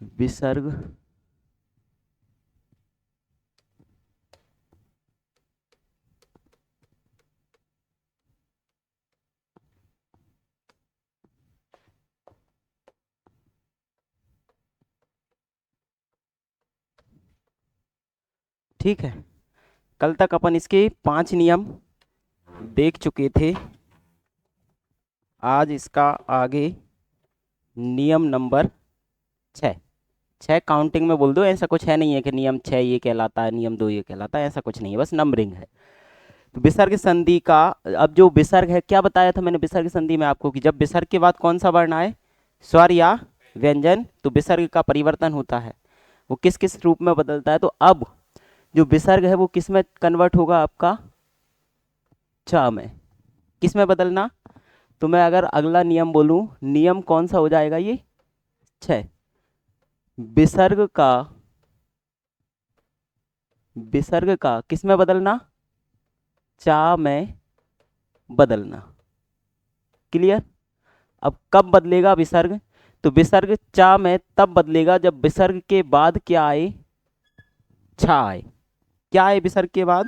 विसर्ग ठीक है। कल तक अपन इसके 5 नियम देख चुके थे। आज इसका आगे नियम नंबर 6। 6 काउंटिंग में बोल दो, ऐसा कुछ है नहीं है कि नियम 6 ये कहलाता है, नियम 2 ये कहलाता है, ऐसा कुछ नहीं है, बस नंबरिंग है। तो विसर्ग संधि का, अब जो विसर्ग है, क्या बताया था मैंने विसर्ग संधि में आपको कि जब विसर्ग के बाद कौन सा वर्ण आए, स्वर या व्यंजन, तो विसर्ग का परिवर्तन होता है, वो किस किस रूप में बदलता है। तो अब जो विसर्ग है वो किस में कन्वर्ट होगा आपका, च में। किस में बदलना, तो मैं अगर अगला नियम बोलूं, नियम कौन सा हो जाएगा ये, 6। विसर्ग का, विसर्ग का किस में बदलना, चा में बदलना। क्लियर। अब कब बदलेगा विसर्ग, तो विसर्ग चा में तब बदलेगा जब विसर्ग के बाद क्या आए, छा आए। क्या आए विसर्ग के बाद,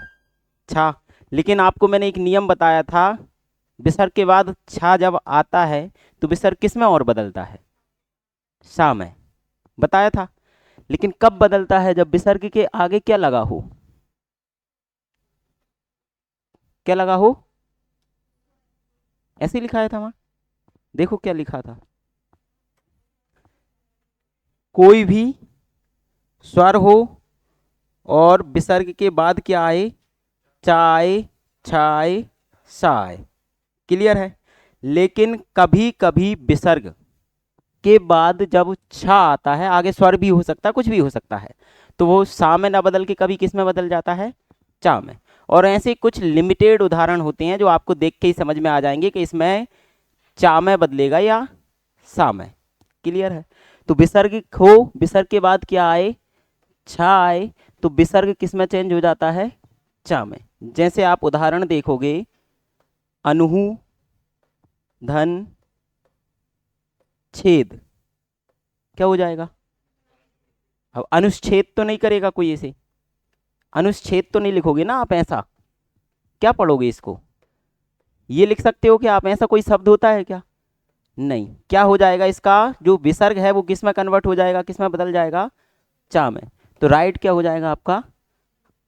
छा। लेकिन आपको मैंने एक नियम बताया था, विसर्ग के बाद छा जब आता है तो विसर्ग किस में और बदलता है, सा में, बताया था। लेकिन कब बदलता है, जब विसर्ग के आगे क्या लगा हो, क्या लगा हो, ऐसे ही लिखाया था वहां, देखो क्या लिखा था, कोई भी स्वर हो और विसर्ग के बाद क्या आए, चाय छाय साय। क्लियर है। लेकिन कभी कभी विसर्ग के बाद जब छा आता है, आगे स्वर भी हो सकता है, कुछ भी हो सकता है, तो वो सा में ना बदल के कभी किस में बदल जाता है, चा में। और ऐसे कुछ लिमिटेड उदाहरण होते हैं जो आपको देख के ही समझ में आ जाएंगे कि इसमें चा में बदलेगा या सा में। क्लियर है। तो विसर्ग हो, विसर्ग के बाद क्या आए, छा आए, तो विसर्ग किस में चेंज हो जाता है, चा में। जैसे आप उदाहरण देखोगे, अनहु धन छेद, क्या हो जाएगा, अब अनुच्छेद तो नहीं करेगा कोई ऐसे, अनुच्छेद तो नहीं लिखोगे ना आप ऐसा, क्या पढ़ोगे इसको, ये लिख सकते हो कि आप ऐसा कोई शब्द होता है क्या, नहीं। क्या हो जाएगा, इसका जो विसर्ग है वो किस में कन्वर्ट हो जाएगा, किस में बदल जाएगा, चा में। तो राइट क्या हो जाएगा आपका,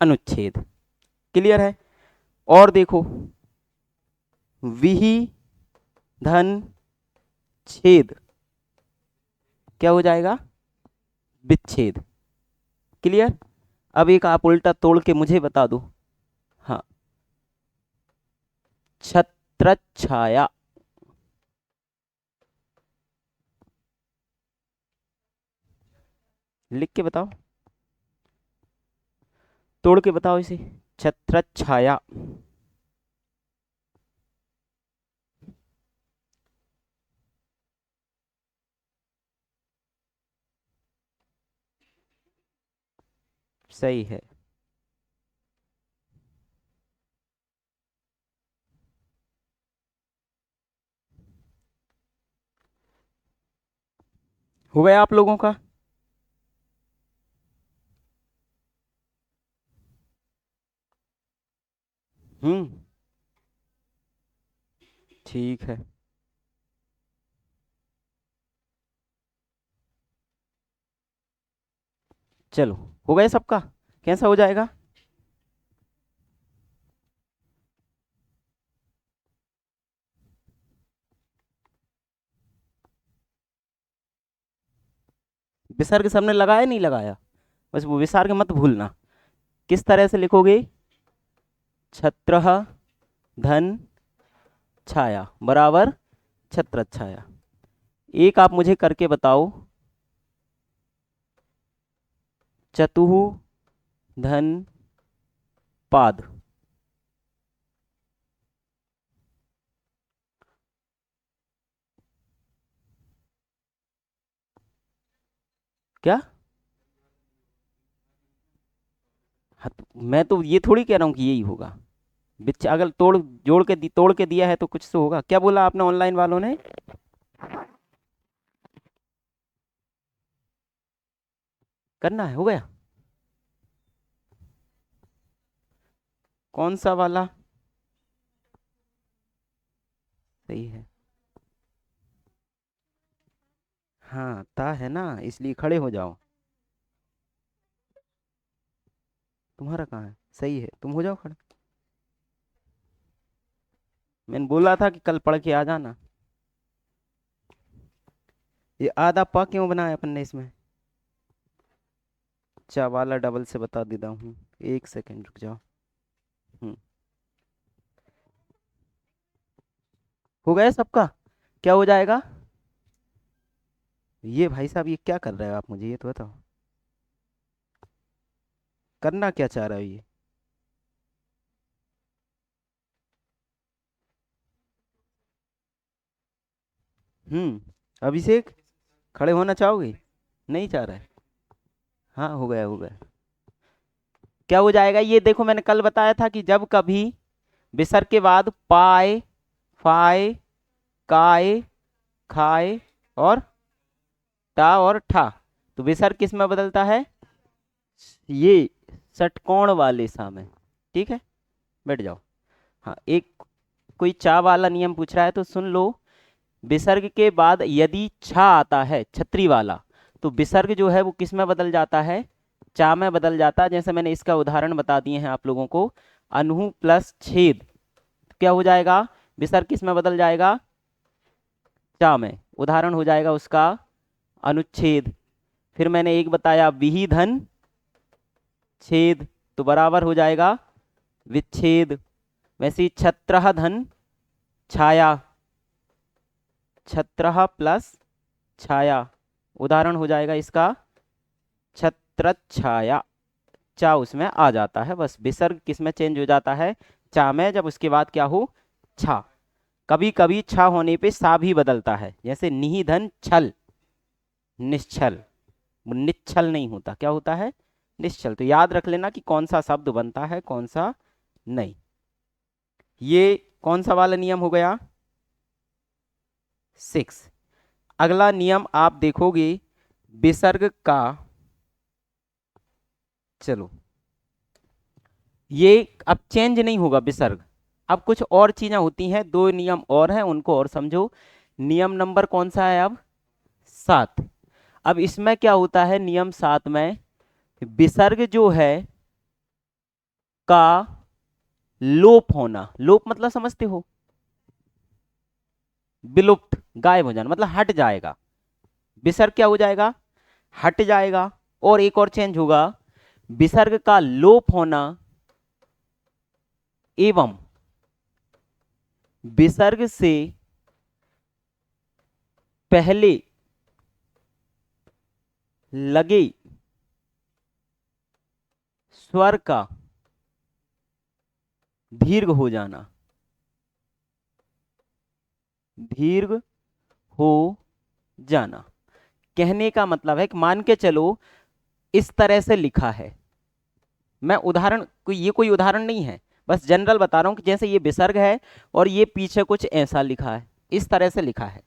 अनुच्छेद। क्लियर है। और देखो, विहि धन छेद, क्या हो जाएगा, विच्छेद। क्लियर। अब एक आप उल्टा तोड़ के मुझे बता दो, हाँ, छत्र छाया, लिख के बताओ, तोड़ के बताओ इसे, छत्र छाया। सही है। हो गया आप लोगों का। हम्म। ठीक है। चलो, हो गया सबका, कैसा हो जाएगा, विसर्ग सबने लगाया नहीं लगाया, बस वो विसर्ग मत भूलना। किस तरह से लिखोगे, छत्र धन छाया बराबर छत्र छाया। एक आप मुझे करके बताओ, चतुः धन पाद, क्या, हाँ, तो मैं तो ये थोड़ी कह रहा हूँ कि यही होगा, अगर तोड़ के दिया है तो कुछ तो होगा। क्या बोला आपने ऑनलाइन वालों ने, करना है, हो गया। कौन सा वाला? सही है। हाँ ता है ना, इसलिए खड़े हो जाओ। तुम्हारा कहाँ है? सही है, तुम हो जाओ खड़े। मैंने बोला था कि कल पढ़ के आ जाना। ये आधा पा क्यों बनाया अपन ने इसमें? चा वाला डबल से बता देता हूँ, एक सेकंड रुक जाओ। हम्म, हो गया सबका? क्या हो जाएगा? ये भाई साहब ये क्या कर रहे हो आप, मुझे ये तो बताओ, करना क्या चाह रहे हो ये? अभिषेक, खड़े होना चाहोगे? नहीं चाह रहा है? हाँ हो गया, हो गया। क्या हो जाएगा ये देखो, मैंने कल बताया था कि जब कभी विसर्ग के बाद पाए, फाए, काय, खाए और टा और ठा, तो विसर्ग किस में बदलता है? ये षटकोण वाले सा में। ठीक है, बैठ जाओ। हाँ, एक कोई चा वाला नियम पूछ रहा है तो सुन लो। विसर्ग के बाद यदि छा आता है, छतरी वाला, तो विसर्ग जो है वो किस में बदल जाता है? चा में बदल जाता है। जैसे मैंने इसका उदाहरण बता दिए हैं आप लोगों को, अनु प्लस छेद, क्या हो जाएगा? विसर्ग किस में बदल जाएगा? चा में। उदाहरण हो जाएगा उसका अनुच्छेद। फिर मैंने एक बताया विहिधन छेद, तो बराबर हो जाएगा विच्छेद। वैसे ही छत्रह धन छाया, छत्रह प्लस छाया, उदाहरण हो जाएगा इसका छत्र छाया। चा उसमें आ जाता है, बस विसर्ग किस में चेंज हो जाता है? चा में, जब उसके बाद क्या हो? छा। कभी कभी छा होने पे सा भी बदलता है, जैसे निहिधन छल, निश्चल। वो निश्चल नहीं होता, क्या होता है? निश्चल। तो याद रख लेना कि कौन सा शब्द बनता है, कौन सा नहीं। ये कौन सा वाला नियम हो गया? 6। अगला नियम आप देखोगे विसर्ग का, चलो ये अब चेंज नहीं होगा विसर्ग, अब कुछ और चीजें होती हैं, दो नियम और हैं, उनको और समझो। नियम नंबर कौन सा है अब? 7। अब इसमें क्या होता है नियम 7 में? विसर्ग जो है का लोप होना, लोप मतलब समझते हो? विलुप्त, गायब हो जाना, मतलब हट जाएगा। विसर्ग क्या हो जाएगा? हट जाएगा। और एक और चेंज होगा, विसर्ग का लोप होना एवं विसर्ग से पहले लगे स्वर का दीर्घ हो जाना, दीर्घ हो जाना। कहने का मतलब है कि मान के चलो इस तरह से लिखा है, मैं उदाहरण ये कोई उदाहरण नहीं है, बस जनरल बता रहा हूं कि जैसे ये विसर्ग है और ये पीछे कुछ ऐसा लिखा है, इस तरह से लिखा है,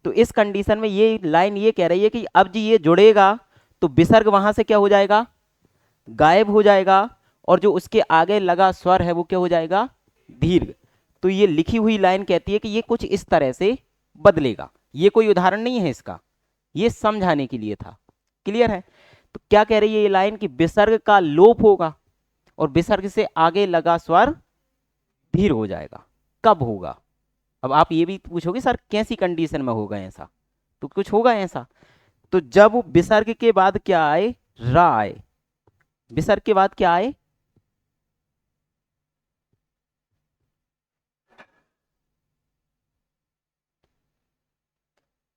तो इस कंडीशन में ये लाइन ये कह रही है कि अब जी ये जुड़ेगा तो विसर्ग वहां से क्या हो जाएगा? गायब हो जाएगा। और जो उसके आगे लगा स्वर है वो क्या हो जाएगा? दीर्घ। तो ये लिखी हुई लाइन कहती है कि ये कुछ इस तरह से बदलेगा। ये कोई उदाहरण नहीं है इसका, ये समझाने के लिए था। क्लियर है? तो क्या कह रही है ये लाइन कि विसर्ग का लोप होगा और विसर्ग से आगे लगा स्वर धीर हो जाएगा। कब होगा? अब आप ये भी पूछोगे सर कैसी कंडीशन में होगा ऐसा, तो कुछ होगा ऐसा, तो जब विसर्ग के बाद क्या आए? रा आए। विसर्ग के बाद क्या आए?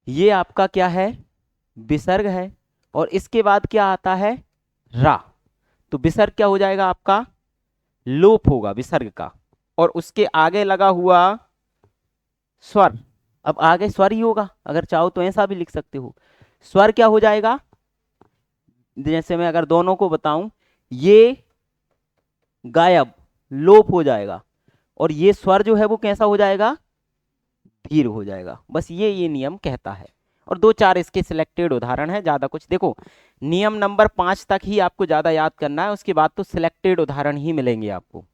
ये आपका क्या है? विसर्ग है। और इसके बाद क्या आता है? रा। तो विसर्ग क्या हो जाएगा आपका? लोप होगा विसर्ग का, और उसके आगे लगा हुआ स्वर, अब आगे स्वर ही होगा, अगर चाहो तो ऐसा भी लिख सकते हो। स्वर क्या हो जाएगा? जैसे मैं अगर दोनों को बताऊं, ये गायब, लोप हो जाएगा, और ये स्वर जो है वो कैसा हो जाएगा? धीर हो जाएगा। बस ये नियम कहता है। और 2-4 इसके सिलेक्टेड उदाहरण है, ज़्यादा कुछ देखो नियम नंबर 5 तक ही आपको ज़्यादा याद करना है, उसके बाद तो सिलेक्टेड उदाहरण ही मिलेंगे आपको,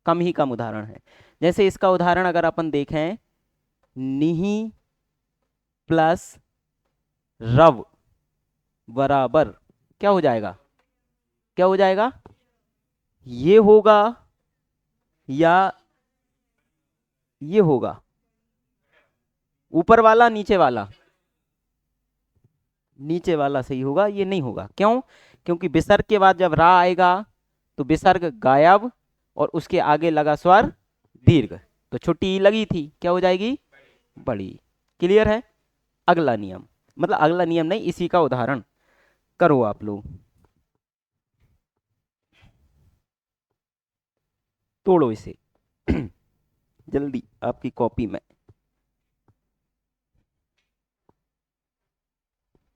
कम ही कम उदाहरण है। जैसे इसका उदाहरण अगर अपन देखें, निहि प्लस रव बराबर क्या हो जाएगा, क्या हो जाएगा, ये होगा या ये होगा, ऊपर वाला नीचे वाला, नीचे वाला सही होगा, ये नहीं होगा। क्यों? क्योंकि विसर्ग के बाद जब रा आएगा तो विसर्ग गायब और उसके आगे लगा स्वर दीर्घ, तो छोटी ई लगी थी, क्या हो जाएगी, बड़ी। क्लियर है? अगला नियम, मतलब अगला नियम नहीं, इसी का उदाहरण करो आप लोग, तोड़ो इसे जल्दी आपकी कॉपी में।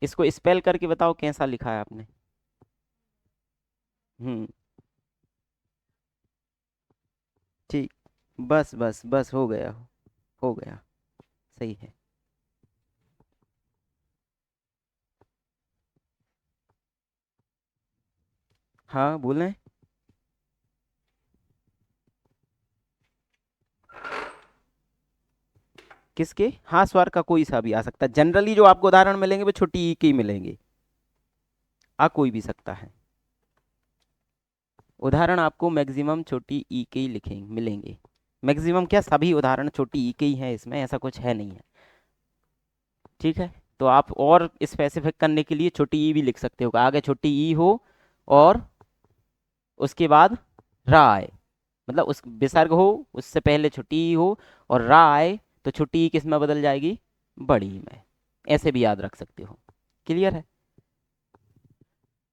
इसको स्पेल करके बताओ कैसा लिखा है आपने। हम्म, ठीक, बस बस बस हो गया, हो गया, सही है। हाँ बोलें, किसके, हाँ स्वर का कोई सा भी आ सकता है, जनरली जो आपको उदाहरण मिलेंगे वो छोटी ई के ही मिलेंगे, आ कोई भी सकता है। उदाहरण आपको मैक्सिमम छोटी ई के ही लिखेंगे मिलेंगे, मैक्सिमम क्या, सभी उदाहरण छोटी ई के ही हैं, इसमें ऐसा कुछ है नहीं है। ठीक है, तो आप और स्पेसिफिक करने के लिए छोटी ई भी लिख सकते हो, आगे छोटी ई हो और उसके बाद रा आए, मतलब उस विसर्ग हो उससे पहले छोटी ई हो और रा आए तो छोटी ई किस में बदल जाएगी, बड़ी ई में, ऐसे भी याद रख सकते हो। क्लियर है?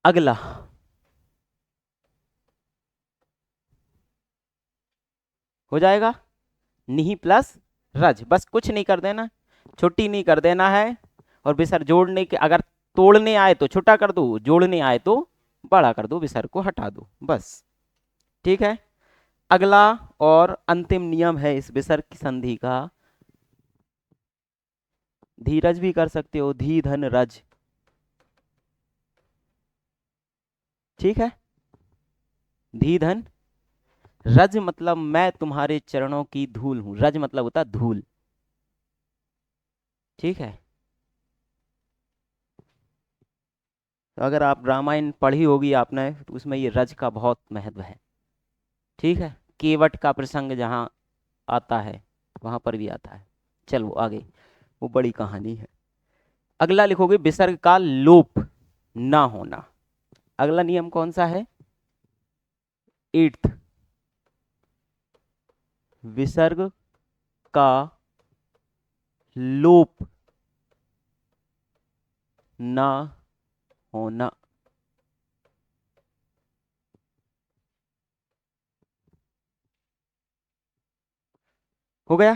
अगला, हो जाएगा निहि प्लस रज, बस कुछ नहीं कर देना, छोटी नहीं कर देना है, और विसर्ग जोड़ने के, अगर तोड़ने आए तो छोटा कर दो, जोड़ने आए तो बड़ा कर दो, विसर्ग को हटा दो, बस। ठीक है, अगला और अंतिम नियम है इस विसर्ग की संधि का, धीरज भी कर सकते हो, धी धन रज। ठीक है, धी धन रज मतलब मैं तुम्हारे चरणों की धूल हूं, रज मतलब होता है धूल। ठीक है, तो अगर आप रामायण पढ़ी होगी आपने तो उसमें ये रज का बहुत महत्व है। ठीक है, केवट का प्रसंग जहाँ आता है वहां पर भी आता है। चलो आगे, वो बड़ी कहानी है। अगला लिखोगे विसर्ग का लोप ना होना, अगला नियम कौन सा है, 8th, विसर्ग का लोप ना होना। हो गया,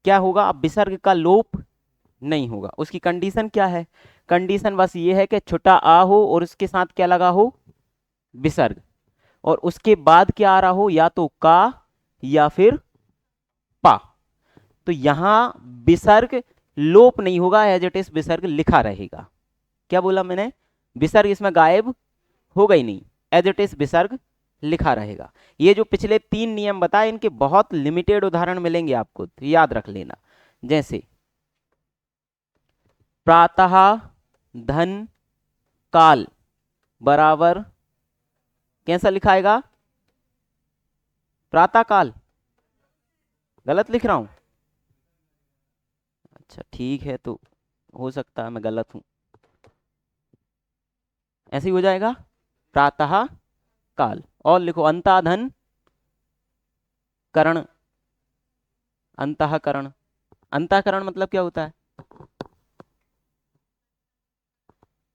क्या होगा, अब विसर्ग का लोप नहीं होगा, उसकी कंडीशन क्या है, कंडीशन बस ये है कि छोटा आ हो और उसके साथ क्या लगा हो, विसर्ग, और उसके बाद क्या आ रहा हो, या तो का या फिर पा। तो यहां विसर्ग लोप नहीं होगा, एज इट इज विसर्ग लिखा रहेगा। क्या बोला मैंने, विसर्ग इसमें गायब होगा ही नहीं, एज इट इज विसर्ग लिखा रहेगा। ये जो पिछले 3 नियम बताए इनके बहुत लिमिटेड उदाहरण मिलेंगे आपको, तो याद रख लेना। जैसे प्रातः धन काल बराबर कैसा लिखाएगा, प्रातः काल, गलत लिख रहा हूं, अच्छा ठीक है, तो हो सकता है मैं गलत हूं, ऐसे ही हो जाएगा, प्रातः काल। और लिखो अंताधन करण, अंतःकरण, अंतःकरण मतलब क्या होता है,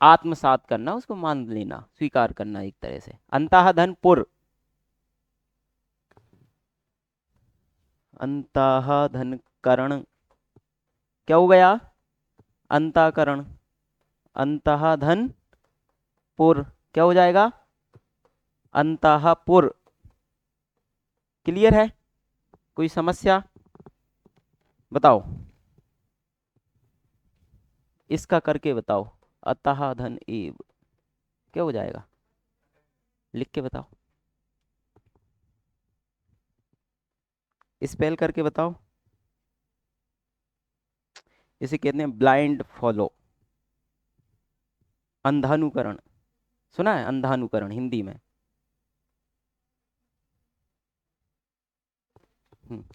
आत्मसात करना, उसको मान लेना, स्वीकार करना एक तरह से। अंतःधन पुर, अंतःधन करण क्या हो गया, अंतःकरण, अंतःधन पुर क्या हो जाएगा, अंतःपुर। क्लियर है? कोई समस्या बताओ। इसका करके बताओ, अतः धन एव, क्या हो जाएगा? लिख के बताओ, स्पेल करके बताओ। इसे कहते हैं ब्लाइंड फॉलो, अंधानुकरण। सुना है अंधानुकरण हिंदी में?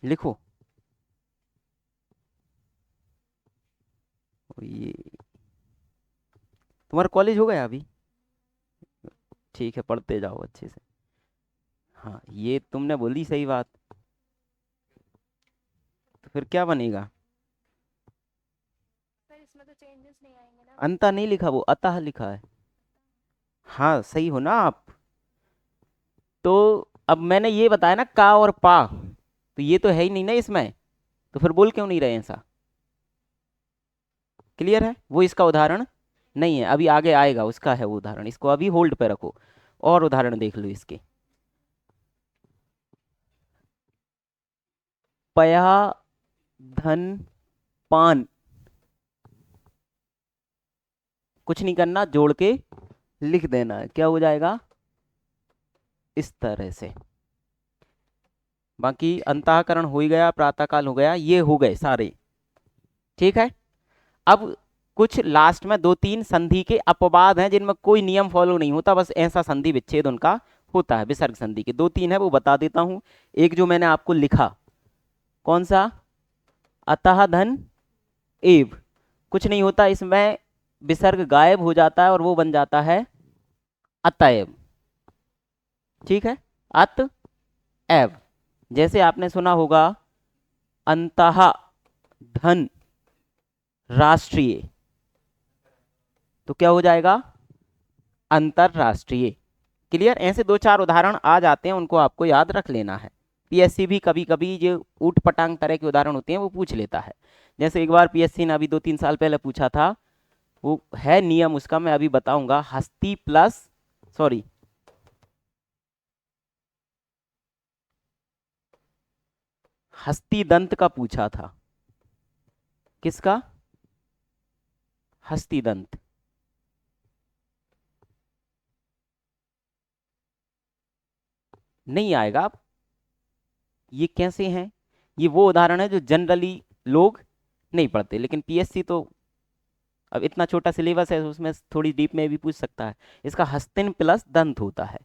लिखो। ये तुम्हारा कॉलेज हो गया अभी? ठीक है, पढ़ते जाओ अच्छे से। हाँ, ये तुमने बोली सही बात। तो फिर क्या बनेगा? सर इसमें तो चेंजेस नहीं आएंगे ना? अंता नहीं लिखा, वो अतः लिखा है। हाँ सही हो ना आप? तो अब मैंने ये बताया ना का और पा, तो ये तो है ही नहीं ना इसमें, तो फिर बोल क्यों नहीं रहे ऐसा? क्लियर है? वो इसका उदाहरण नहीं है, अभी आगे आएगा उसका है वो उदाहरण, इसको अभी होल्ड पे रखो। और उदाहरण देख लो इसके। पया धन पान, कुछ नहीं करना, जोड़ के लिख देना है, क्या हो जाएगा? इस तरह से। बाकी अंतःकरण हो ही गया, प्रातःकाल हो गया, ये हो गए सारे। ठीक है। अब कुछ लास्ट में दो तीन संधि के अपवाद हैं जिनमें कोई नियम फॉलो नहीं होता, बस ऐसा संधि विच्छेद उनका होता है। विसर्ग संधि के दो तीन है, वो बता देता हूं। एक जो मैंने आपको लिखा, कौन सा? अतः धन एव, कुछ नहीं होता इसमें, विसर्ग गायब हो जाता है और वो बन जाता है अतएव। ठीक है, अतएव। जैसे आपने सुना होगा अंतः धन राष्ट्रीय, तो क्या हो जाएगा? अंतरराष्ट्रीय। क्लियर? ऐसे दो चार उदाहरण आ जाते हैं, उनको आपको याद रख लेना है। पीएससी भी कभी कभी जो ऊट पटांग तरह के उदाहरण होते हैं वो पूछ लेता है। जैसे एक बार पीएससी ने अभी 2-3 साल पहले पूछा था, वो है नियम उसका, मैं अभी बताऊंगा। हस्ती प्लस, सॉरी, हस्ती दंत का पूछा था। किसका? हस्ती दंत। नहीं आएगा आप, ये कैसे हैं? ये वो उदाहरण है जो जनरली लोग नहीं पढ़ते, लेकिन पीएससी तो अब इतना छोटा सिलेबस है, उसमें थोड़ी डीप में भी पूछ सकता है। इसका हस्तिन प्लस दंत होता है,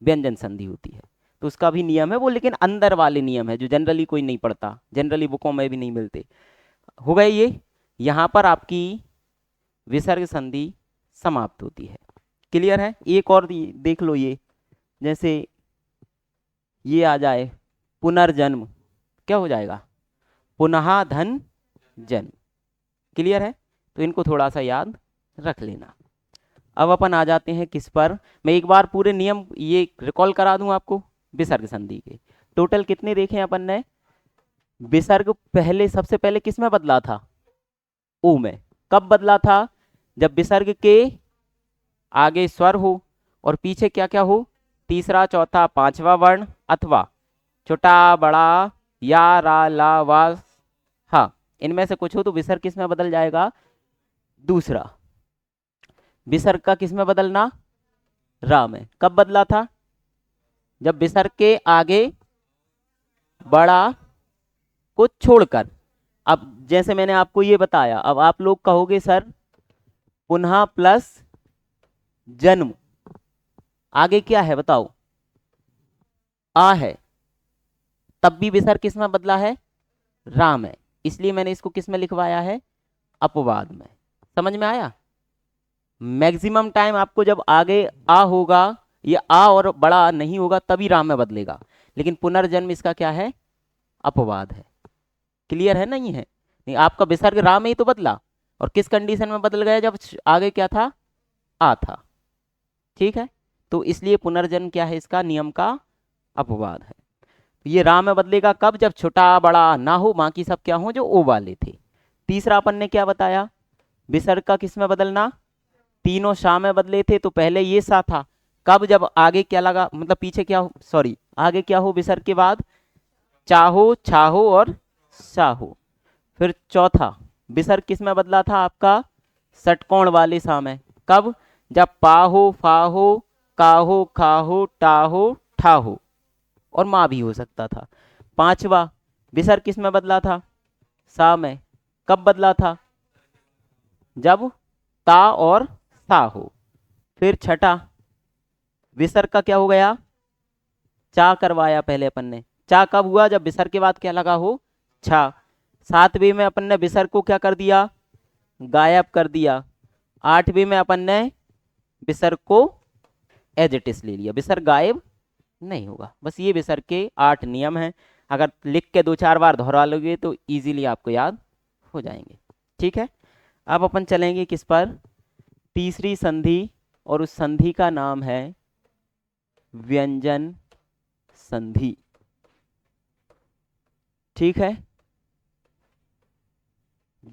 व्यंजन संधि होती है, तो उसका भी नियम है वो, लेकिन अंदर वाले नियम है जो जनरली कोई नहीं पढ़ता, जनरली बुकों में भी नहीं मिलते। हो गए ये। यहाँ पर आपकी विसर्ग संधि समाप्त होती है। क्लियर है? एक और देख लो, ये जैसे ये आ जाए पुनर्जन्म, क्या हो जाएगा? पुनः धन जन्म। क्लियर है? तो इनको थोड़ा सा याद रख लेना। अब अपन आ जाते हैं किस पर, मैं एक बार पूरे नियम ये रिकॉल करा दूं आपको विसर्ग संधि के। टोटल कितने देखे अपन ने? विसर्ग पहले, सबसे पहले किस में बदला था? ओ में। कब बदला था? जब विसर्ग के आगे स्वर हो और पीछे क्या क्या हो? तीसरा, चौथा, पांचवा वर्ण, अथवा छोटा बड़ा या रा ला वा, हाँ, इनमें से कुछ हो तो विसर्ग किस में बदल जाएगा? दूसरा। विसर्ग का किस में बदलना? रा में। कब बदला था? जब विसर्ग के आगे बड़ा को छोड़कर। अब जैसे मैंने आपको ये बताया, अब आप लोग कहोगे सर पुनः प्लस जन्म, आगे क्या है बताओ? आ है, तब भी विसर्ग किस में बदला है? रा में। इसलिए मैंने इसको किस में लिखवाया है? अपवाद में। समझ में आया? मैक्सिमम टाइम आपको जब आगे आ होगा, ये आ और बड़ा नहीं होगा, तभी रा में बदलेगा, लेकिन पुनर्जन्म इसका क्या है? अपवाद है। क्लियर है? नहीं है? नहीं, आपका विसर्ग रा में ही तो बदला, और किस कंडीशन में बदल गया? जब आगे क्या था? आ था। ठीक है, तो इसलिए पुनर्जन्म क्या है? इसका नियम का अपवाद है। तो ये रा में बदलेगा कब? जब छोटा बड़ा ना हो, बाकी सब क्या हो? जो ओ वाले थे। तीसरा अपन ने क्या बताया? विसर्ग का किस में बदलना? तीनों शा में बदले थे, तो पहले ये सा था, कब? जब आगे क्या लगा, मतलब पीछे क्या हो, सॉरी, आगे क्या हो विसर्ग के बाद? चाहो, छाहो और साहो। फिर चौथा विसर्ग किस में बदला था आपका? षटकोण वाले सा में। कब? जब पा हो, फा हो, का हो, खा हो, टा हो, ठा हो, और माँ भी हो सकता था। पांचवा, विसर्ग किस में बदला था? सा में। कब बदला था? जब ता और सा हो। फिर छठा, विसर्ग का क्या हो गया? चा करवाया पहले अपन ने। चा कब हुआ? जब विसर्ग के बाद क्या लगा हो? छा। सातवीं में अपन ने विसर्ग को क्या कर दिया? गायब कर दिया। आठवीं में अपन ने विसर्ग को एज इट इज ले लिया, विसर्ग गायब नहीं होगा। बस ये विसर्ग के 8 नियम हैं। अगर लिख के 2-4 बार दोहरा लोगे तो इजीली आपको याद हो जाएंगे। ठीक है, अब अपन चलेंगे किस पर? तीसरी संधि, और उस संधि का नाम है व्यंजन संधि। ठीक है,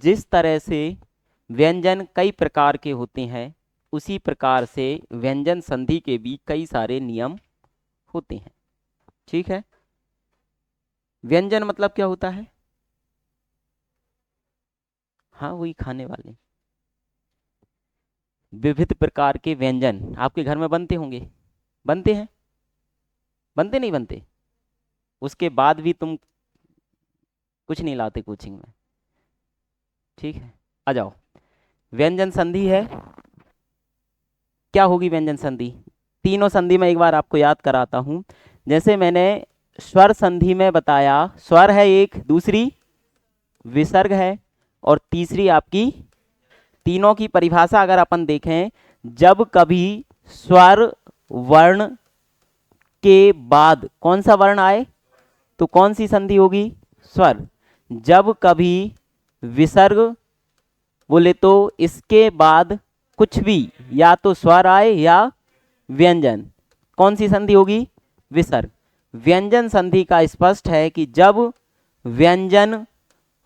जिस तरह से व्यंजन कई प्रकार के होते हैं, उसी प्रकार से व्यंजन संधि के भी कई सारे नियम होते हैं। ठीक है, व्यंजन मतलब क्या होता है? हाँ, वही खाने वाले। विविध प्रकार के व्यंजन आपके घर में बनते होंगे, बनते हैं? बनते नहीं बनते? उसके बाद भी तुम कुछ नहीं लाते कोचिंग में। ठीक है, आ जाओ। व्यंजन संधि है। क्या होगी व्यंजन संधि? तीनों संधि में एक बार आपको याद कराता हूं। जैसे मैंने स्वर संधि में बताया, स्वर है एक, दूसरी विसर्ग है, और तीसरी आपकी, तीनों की परिभाषा अगर अपन देखें, जब कभी स्वर वर्ण के बाद कौन सा वर्ण आए तो कौन सी संधि होगी? स्वर। जब कभी विसर्ग बोले तो इसके बाद कुछ भी, या तो स्वर आए या व्यंजन, कौन सी संधि होगी? विसर्ग। व्यंजन संधि का स्पष्ट है कि जब व्यंजन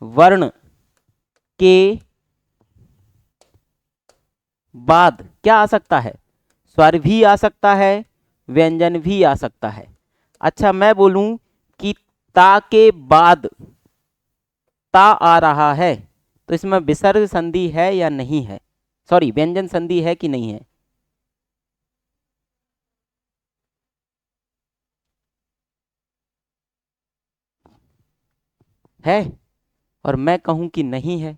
वर्ण के बाद क्या आ सकता है? स्वर भी आ सकता है, व्यंजन भी आ सकता है। अच्छा, मैं बोलूं कि ता के बाद ता आ रहा है, तो इसमें विसर्ग संधि है या नहीं है? सॉरी, व्यंजन संधि है कि नहीं है? है, और मैं कहूं कि नहीं है।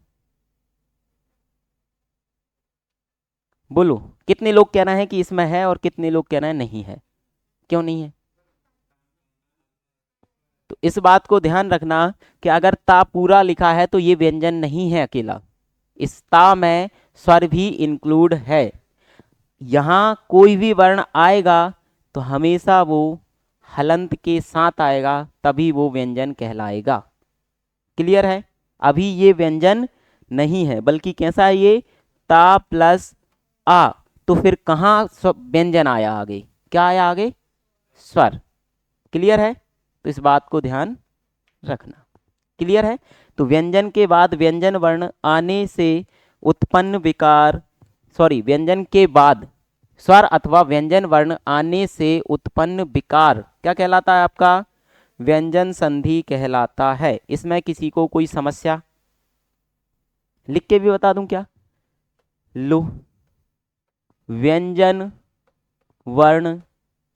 बोलो, कितने लोग कह रहे हैं कि इसमें है और कितने लोग कह रहे हैं नहीं है? क्यों नहीं है? तो इस बात को ध्यान रखना कि अगर ता पूरा लिखा है तो ये व्यंजन नहीं है अकेला, इस ता में स्वर भी इंक्लूड है। यहां कोई भी वर्ण आएगा तो हमेशा वो हलंत के साथ आएगा, तभी वो व्यंजन कहलाएगा। क्लियर है? अभी ये व्यंजन नहीं है, बल्कि कैसा है ये? ता प्लस आ। तो फिर कहाँ व्यंजन आया आगे? क्या आया आगे? स्वर। क्लियर है? तो इस बात को ध्यान रखना। क्लियर है? तो व्यंजन के बाद व्यंजन वर्ण आने से उत्पन्न विकार, सॉरी, व्यंजन के बाद स्वर अथवा व्यंजन वर्ण आने से उत्पन्न विकार क्या कहलाता है आपका? व्यंजन संधि कहलाता है। इसमें किसी को कोई समस्या? लिख के भी बता दूं क्या? लो, व्यंजन वर्ण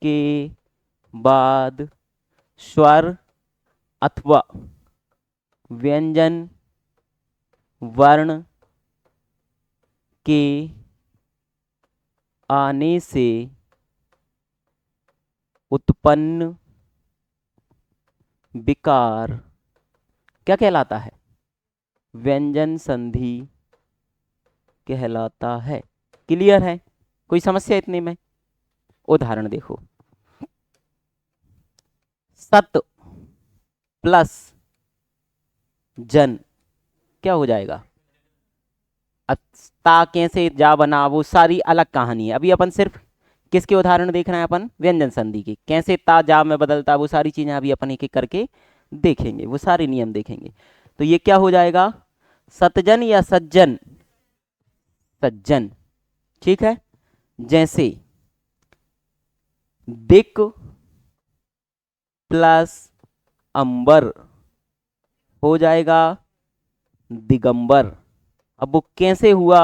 के बाद स्वर अथवा व्यंजन वर्ण के आने से उत्पन्न विकार क्या कहलाता है? व्यंजन संधि कहलाता है। क्लियर है? कोई समस्या इतने में? उदाहरण देखो, सत प्लस जन क्या हो जाएगा? ता कैसे जा बना वो सारी अलग कहानी है। अभी अपन सिर्फ किसके उदाहरण देख रहे हैं? अपन व्यंजन संधि के। कैसे ता जा में बदलता वो सारी चीजें अभी अपन एक एक करके देखेंगे, वो सारे नियम देखेंगे। तो ये क्या हो जाएगा? सतजन या सज्जन? सज्जन। ठीक है, जैसे दिक प्लस अंबर हो जाएगा दिगंबर। अब वो कैसे हुआ,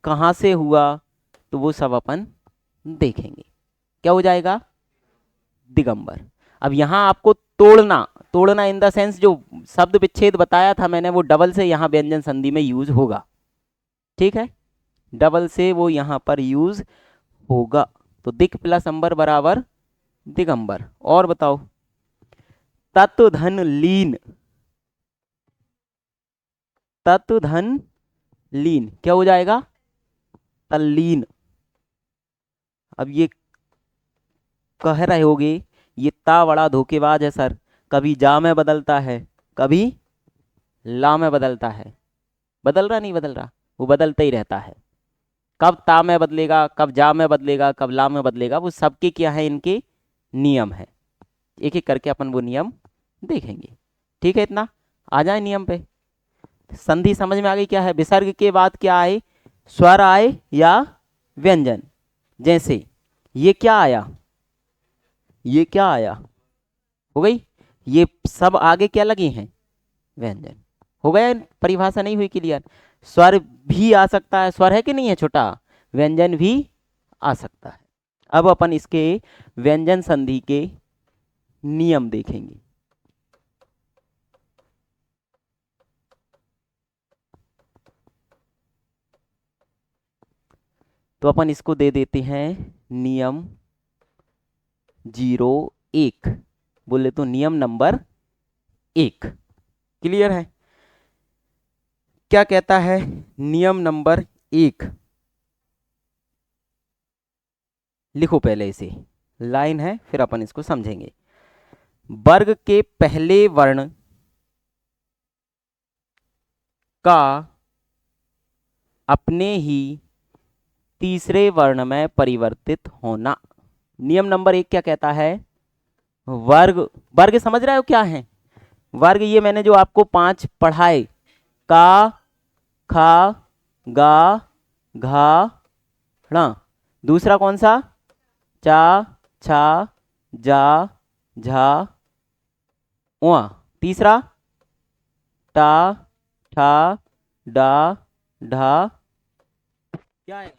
कहाँ से हुआ, तो वो सब अपन देखेंगे। क्या हो जाएगा, दिगंबर। अब यहाँ आपको तोड़ना, तोड़ना इन द सेंस जो शब्द विच्छेद बताया था मैंने, वो डबल से यहाँ व्यंजन संधि में यूज होगा। ठीक है, डबल से वो यहाँ पर यूज होगा। तो दिक प्लस अंबर बराबर दिगंबर। और बताओ, तत्व धन लीन, तत्व धन लीन क्या हो जाएगा, तल्लीन। अब ये कह रहे होगे ये ता बड़ा धोखेबाज है सर, कभी जा में बदलता है, कभी ला में बदलता है। बदल रहा नहीं बदल रहा, वो बदलता ही रहता है। कब ता में बदलेगा, कब जा में बदलेगा, कब ला में बदलेगा, वो सबके क्या है, इनके नियम है। एक एक करके अपन वो नियम देखेंगे। ठीक है, इतना आ जाए नियम पे। संधि समझ में आ गई क्या है। विसर्ग के बाद क्या आए, स्वर आए या व्यंजन। जैसे ये क्या आया, ये क्या आया, हो गई। ये सब आगे क्या लगे हैं, व्यंजन। हो गया, परिभाषा नहीं हुई क्लियर। स्वर भी आ सकता है, स्वर है कि नहीं है छोटा, व्यंजन भी आ सकता है। अब अपन इसके व्यंजन संधि के नियम देखेंगे। तो अपन इसको दे देते हैं नियम 01, बोले तो नियम नंबर 1। क्लियर है। क्या कहता है नियम नंबर 1, लिखो पहले इसे, लाइन है फिर अपन इसको समझेंगे। वर्ग के पहले वर्ण का अपने ही तीसरे वर्ण में परिवर्तित होना। नियम नंबर 1 क्या कहता है, वर्ग, वर्ग समझ रहे हो क्या है वर्ग, ये मैंने जो आपको 5 पढ़ाए, का, खा, गा, घा, णा। दूसरा कौन सा, चा, छा, जा, झा, उआ। तीसरा टा, ठा, डा, ढा, क्या है,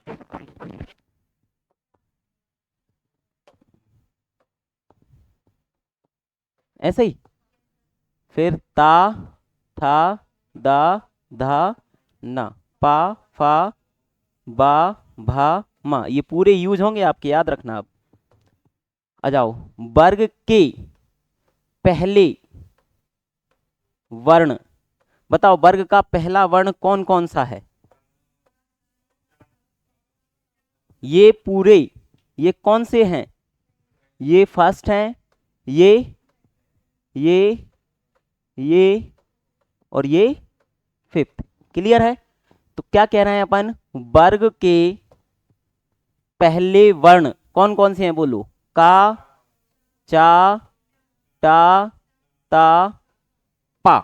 ऐसे ही। फिर ता, था, दा, धा, ना, पा, फा, बा, भा, मा। ये पूरे यूज होंगे आपके, याद रखना। आप आ जाओ, वर्ग के पहले वर्ण, बताओ वर्ग का पहला वर्ण कौन कौन सा है, ये पूरे, ये कौन से हैं, ये फर्स्ट हैं, ये ये और ये फिफ्थ। क्लियर है। तो क्या कह रहे हैं अपन, वर्ग के पहले वर्ण कौन कौन से हैं, बोलो, का, चा, टा, ता, पा,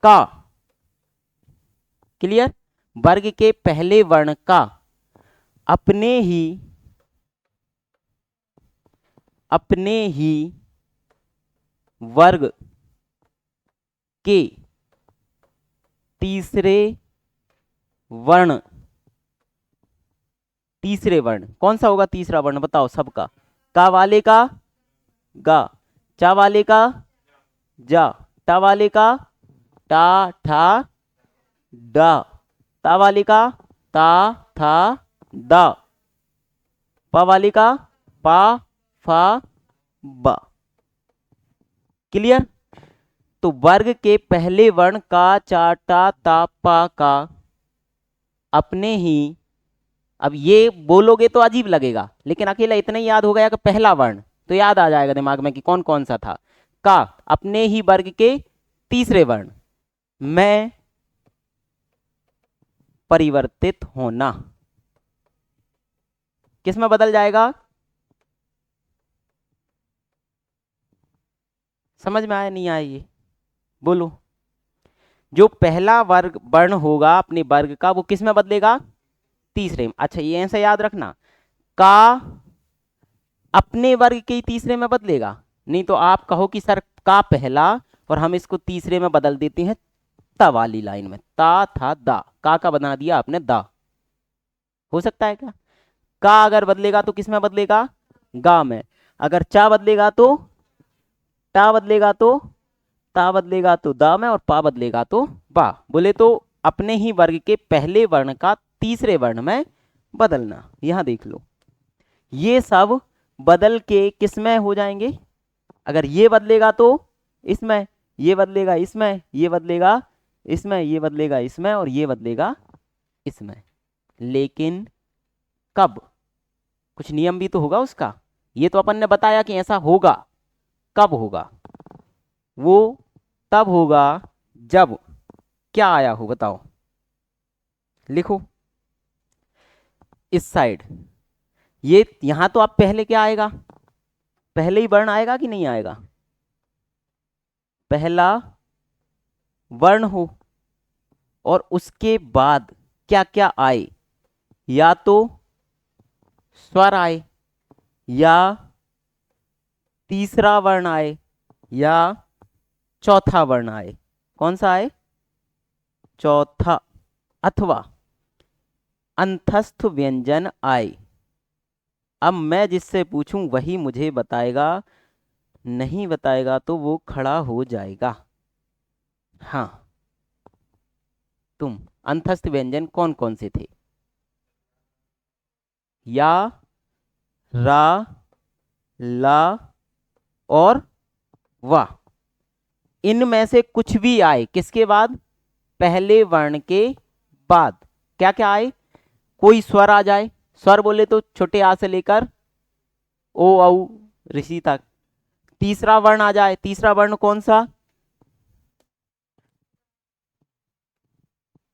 का। क्लियर। वर्ग के पहले वर्ण का अपने ही वर्ग के तीसरे वर्ण, तीसरे वर्ण कौन सा होगा, तीसरा वर्ण बताओ सबका, का वाले का गा, चा वाले का जा, टा वाले का टा, ठा, डा, ता वाले का ता, था, दा, पा वाले का पा, फा, बा। क्लियर। तो वर्ग के पहले वर्ण का, चा, टा, ता, पा का अपने ही, अब ये बोलोगे तो अजीब लगेगा, लेकिन अकेला इतना ही याद हो गया कि पहला वर्ण, तो याद आ जाएगा दिमाग में कि कौन कौन सा था। का अपने ही वर्ग के तीसरे वर्ण में परिवर्तित होना, किस में बदल जाएगा, समझ में आया नहीं आया ये, बोलो। जो पहला वर्ग वर्ण होगा अपने वर्ग का, वो किस में बदलेगा, तीसरे में। अच्छा ये ऐसे याद रखना, का अपने वर्ग के तीसरे में बदलेगा, नहीं तो आप कहो कि सर का पहला और हम इसको तीसरे में बदल देते हैं ता वाली लाइन में, ता था दा, का बना दिया आपने दा। हो सकता है क्या? का अगर बदलेगा तो किस में बदलेगा? गा में। अगर चा बदलेगा तो टा बदलेगा तो ता बदलेगा तो दा में, और पा बदलेगा तो बा। बोले तो अपने ही वर्ग के पहले वर्ण का तीसरे वर्ण में बदलना। यहां देख लो, ये सब बदल के किस में हो जाएंगे? अगर ये बदलेगा तो इसमें, ये बदलेगा इसमें, ये बदलेगा इसमें, ये बदलेगा इसमें, और ये बदलेगा इसमें। लेकिन कब? कुछ नियम भी तो होगा उसका। ये तो अपन ने बताया कि ऐसा होगा। कब होगा? वो तब होगा जब क्या आया हो, बताओ, लिखो इस साइड। ये यहां तो आप पहले क्या आएगा? पहले ही वर्ण आएगा कि नहीं आएगा? पहला वर्ण हो, और उसके बाद क्या क्या आए? या तो स्वर आए, या तीसरा वर्ण आए, या चौथा वर्ण आए। कौन सा आए? चौथा। अथवा अंतस्थ व्यंजन आए। अब मैं जिससे पूछूं वही मुझे बताएगा, नहीं बताएगा तो वो खड़ा हो जाएगा। हाँ, तुम अंतस्थ व्यंजन कौन कौन से थे? या, रा, ला और वा। इनमें से कुछ भी आए किसके बाद? पहले वर्ण के बाद। क्या क्या आए? कोई स्वर आ जाए। स्वर बोले तो छोटे आ से लेकर ओ औ ऋषि तक। तीसरा वर्ण आ जाए। तीसरा वर्ण कौन सा?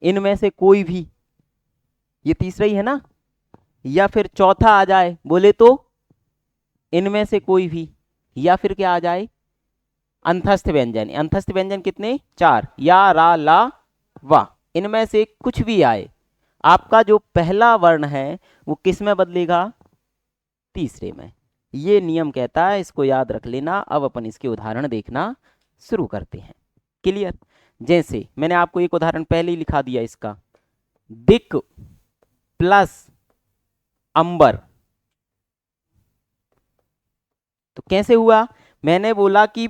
इनमें से कोई भी, ये तीसरा ही है ना। या फिर चौथा आ जाए, बोले तो इनमें से कोई भी। या फिर क्या आ जाए? अंतस्थ व्यंजन। अंतस्थ व्यंजन कितने? चार। या, रा, ला, वा। इनमें से कुछ भी आए, आपका जो पहला वर्ण है वो किस में बदलेगा? तीसरे में। ये नियम कहता है, इसको याद रख लेना। अब अपन इसके उदाहरण देखना शुरू करते हैं। क्लियर? जैसे मैंने आपको एक उदाहरण पहले ही लिखा दिया इसका। दिक प्लस अंबर। तो कैसे हुआ? मैंने बोला कि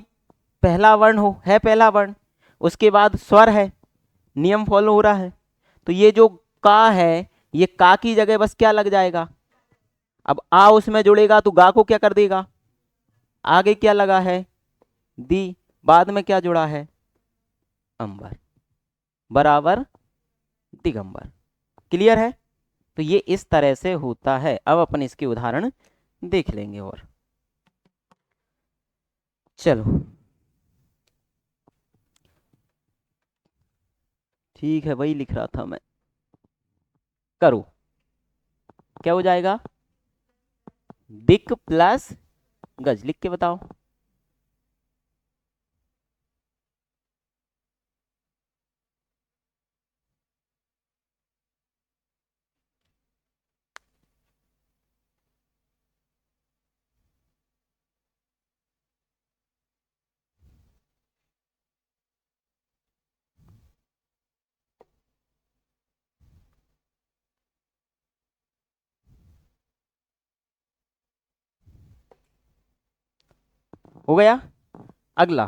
पहला वर्ण हो, है पहला वर्ण, उसके बाद स्वर है, नियम फॉलो हो रहा है। तो ये जो का है, ये का की जगह बस क्या लग जाएगा? अब आ उसमें जुड़ेगा तो गा को क्या कर देगा? आगे क्या लगा है? दी। बाद में क्या जुड़ा है? अंबर बराबर दिगंबर। क्लियर है? तो ये इस तरह से होता है। अब अपन इसके उदाहरण देख लेंगे। और चलो, ठीक है, वही लिख रहा था मैं। करो। क्या हो जाएगा? दिक प्लस गज। लिख के बताओ। हो गया? अगला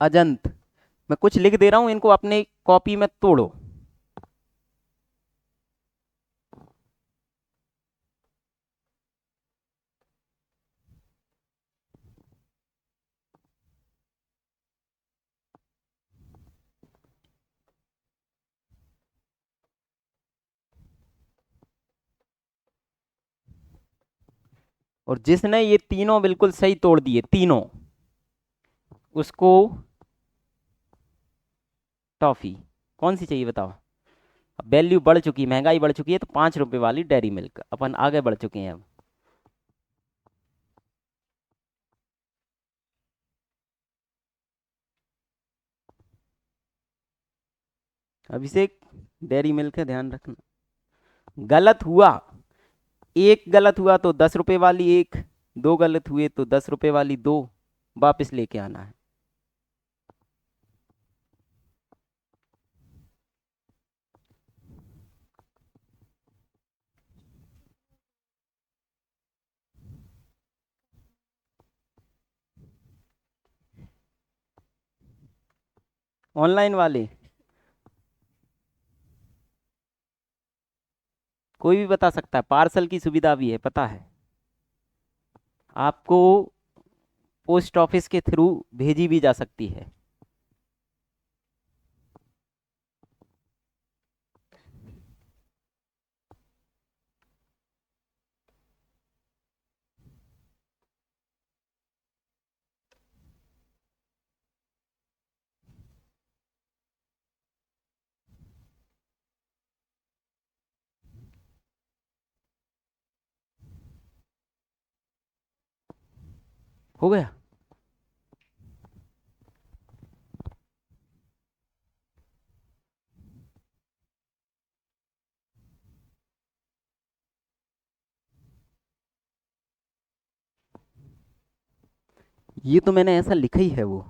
अजंत। मैं कुछ लिख दे रहा हूं, इनको अपने कॉपी में तोड़ो। और जिसने ये तीनों बिल्कुल सही तोड़ दिए, तीनों, उसको टॉफी कौन सी चाहिए बताओ? वैल्यू बढ़ चुकी, महंगाई बढ़ चुकी है, तो 5 रुपए वाली डेयरी मिल्क। अपन आगे बढ़ चुके हैं अब। अभिषेक, डेयरी मिल्क है, ध्यान रखना। गलत हुआ, एक गलत हुआ तो 10 रुपए वाली एक, दो गलत हुए तो 10 रुपए वाली दो, वापस लेके आना है। ऑनलाइन वाले कोई भी बता सकता है, पार्सल की सुविधा भी है पता है आपको, पोस्ट ऑफिस के थ्रू भेजी भी जा सकती है। हो गया। ये तो मैंने ऐसा लिखा ही है वो,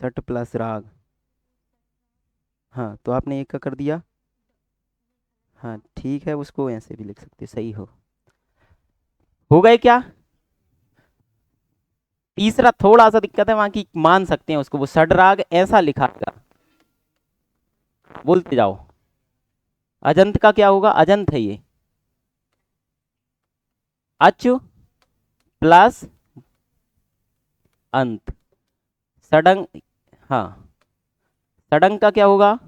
सट प्लस राग। हाँ तो आपने एक का कर दिया। हाँ ठीक है, उसको ऐसे भी लिख सकते, सही हो गए क्या। तीसरा थोड़ा सा दिक्कत है वहां की, मान सकते हैं उसको, वो षडराग ऐसा लिखा था, बोलते जाओ। अजंत का क्या होगा, अजंत है ये, अच प्लस अंत, सडंग। हाँ, सडंग का क्या होगा,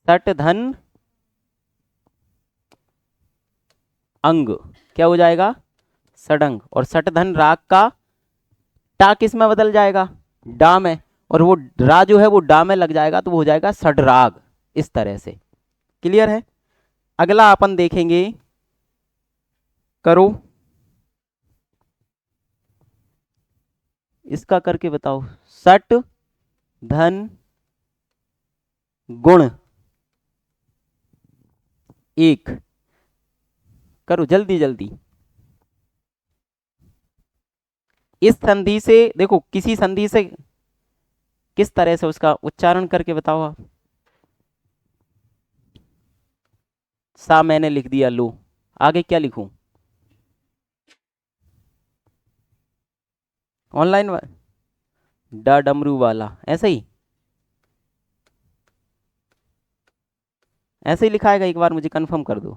सट धन अंग, क्या हो जाएगा, सडंग। और सट धन राग का टा किस में बदल जाएगा, डा में, और वो रा जो है वो डा में लग जाएगा तो वो हो जाएगा सडराग, इस तरह से। क्लियर है। अगला अपन देखेंगे, करो इसका करके बताओ, सट धन गुण एक, करो जल्दी जल्दी। इस संधि से देखो, किसी संधि से किस तरह से उसका उच्चारण करके बताओ आप। सा मैंने लिख दिया, लो आगे क्या लिखूं, ऑनलाइन डा डमरू वाला, ऐसे ही ऐसे ही लिखाएगा, एक बार मुझे कंफर्म कर दो।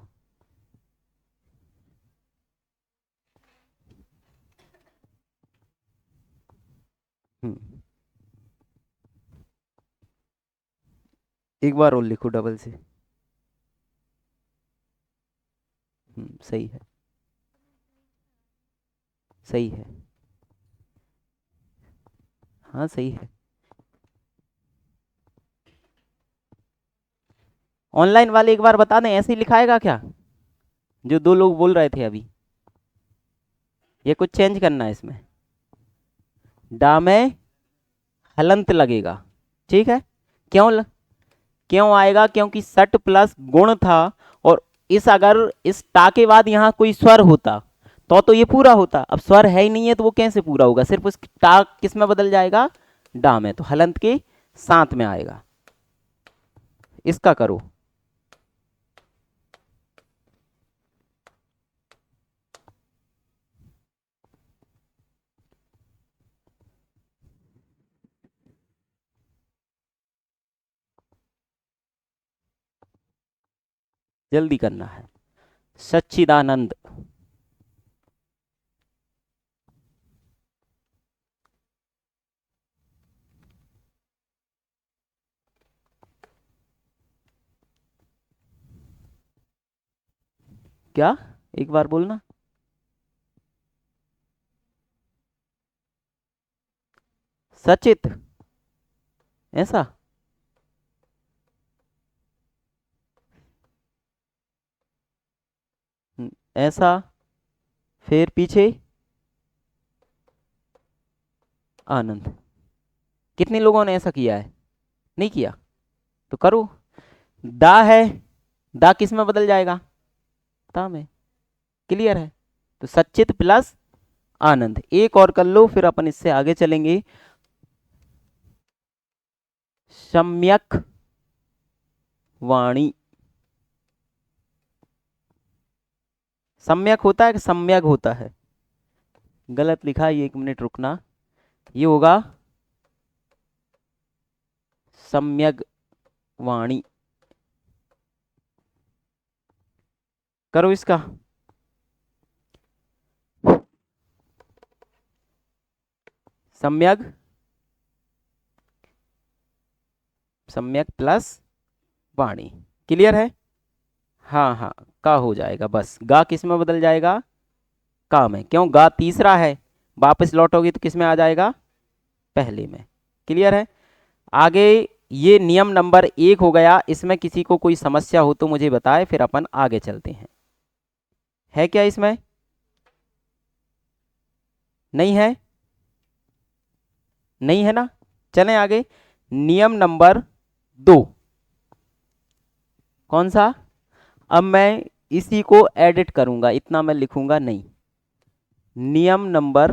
हम्म, एक बार और लिखो डबल से। सही है, सही है। हाँ सही है। ऑनलाइन वाले एक बार बता दें, ऐसे ही लिखाएगा क्या, जो दो लोग बोल रहे थे अभी, ये कुछ चेंज करना है इसमें, डा में हलंत लगेगा, ठीक है। क्यों क्यों आएगा, क्योंकि सट प्लस गुण था, और इस अगर इस टा के बाद यहाँ कोई स्वर होता तो ये पूरा होता, अब स्वर है ही नहीं है तो वो कैसे पूरा होगा, सिर्फ उस टा किस में बदल जाएगा, डा में, तो हलंत के साथ में आएगा। इसका करो, जल्दी करना है। सच्चिदानंद, क्या, एक बार बोलना, सचित, ऐसा, ऐसा, फिर पीछे आनंद। कितने लोगों ने ऐसा किया है, नहीं किया, तो करो। दा है, दा किस में बदल जाएगा, ता में। क्लियर है। तो सच्चित प्लस आनंद, एक और कर लो फिर अपन इससे आगे चलेंगे। सम्यक वाणी, सम्यक होता है कि सम्यक होता है, गलत लिखा है, ये एक मिनट रुकना, ये होगा सम्यग वाणी। करो इसका। सम्यग, सम्यक प्लस वाणी। क्लियर है? हाँ हाँ, का हो जाएगा बस। गा किस में बदल जाएगा? का में। क्यों? गा तीसरा है, वापस लौटोगी तो किस में आ जाएगा? पहले में। क्लियर है? आगे ये नियम नंबर 1 हो गया। इसमें किसी को कोई समस्या हो तो मुझे बताए, फिर अपन आगे चलते हैं। है क्या इसमें? नहीं है? नहीं है ना? चलें आगे। नियम नंबर 2 कौन सा? अब मैं इसी को एडिट करूंगा, इतना मैं लिखूंगा नहीं। नियम नंबर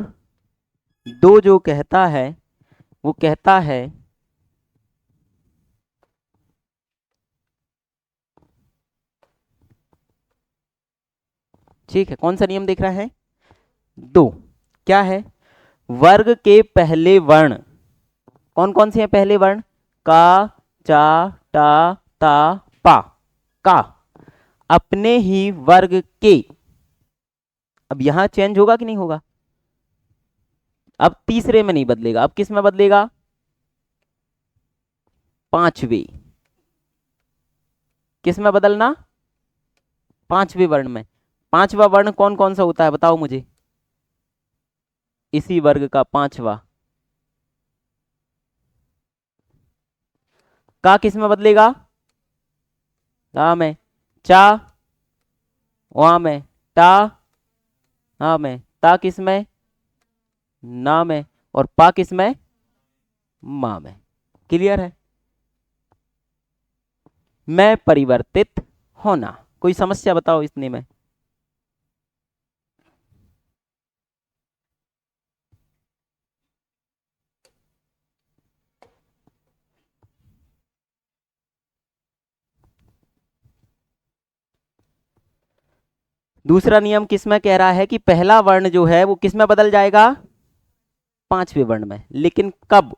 2 जो कहता है वो कहता है ठीक है, कौन सा नियम देख रहा है? 2 क्या है? वर्ग के पहले वर्ण कौन कौन से हैं? पहले वर्ण का, चा, टा, ता, पा। का अपने ही वर्ग के। अब यहां चेंज होगा कि नहीं होगा? अब तीसरे में नहीं बदलेगा, अब किस में बदलेगा? पांचवे। किस में बदलना? पांचवे वर्ण में। पांचवा वर्ण कौन कौन सा होता है बताओ मुझे? इसी वर्ग का पांचवा। का किस में बदलेगा? ला में। चा वहां में। टा हा में। ता किस में? ना में। और पा किस में? मा में। क्लियर है? मैं परिवर्तित होना। कोई समस्या बताओ इसने में? दूसरा नियम किस में कह रहा है कि पहला वर्ण जो है वो किस में बदल जाएगा? पांचवें वर्ण में। लेकिन कब?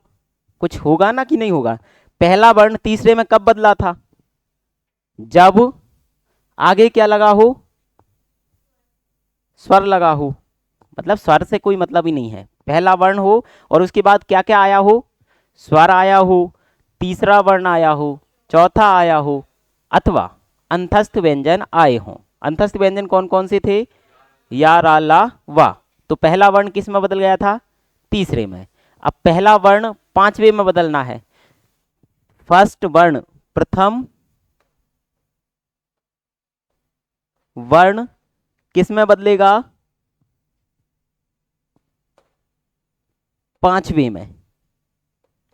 कुछ होगा ना कि नहीं होगा? पहला वर्ण तीसरे में कब बदला था? जब आगे क्या लगा हो? स्वर लगा हो। मतलब स्वर से कोई मतलब ही नहीं है। पहला वर्ण हो और उसके बाद क्या क्या आया हो? स्वर आया हो, तीसरा वर्ण आया हो, चौथा आया हो, अथवा अंतस्थ व्यंजन आए हों। अंतस्थ व्यंजन कौन कौन से थे? या, रा, ला, वा। तो पहला वर्ण किस में बदल गया था? तीसरे में। अब पहला वर्ण पांचवे में बदलना है। फर्स्ट वर्ण, प्रथम वर्ण किस में बदलेगा? पांचवे में।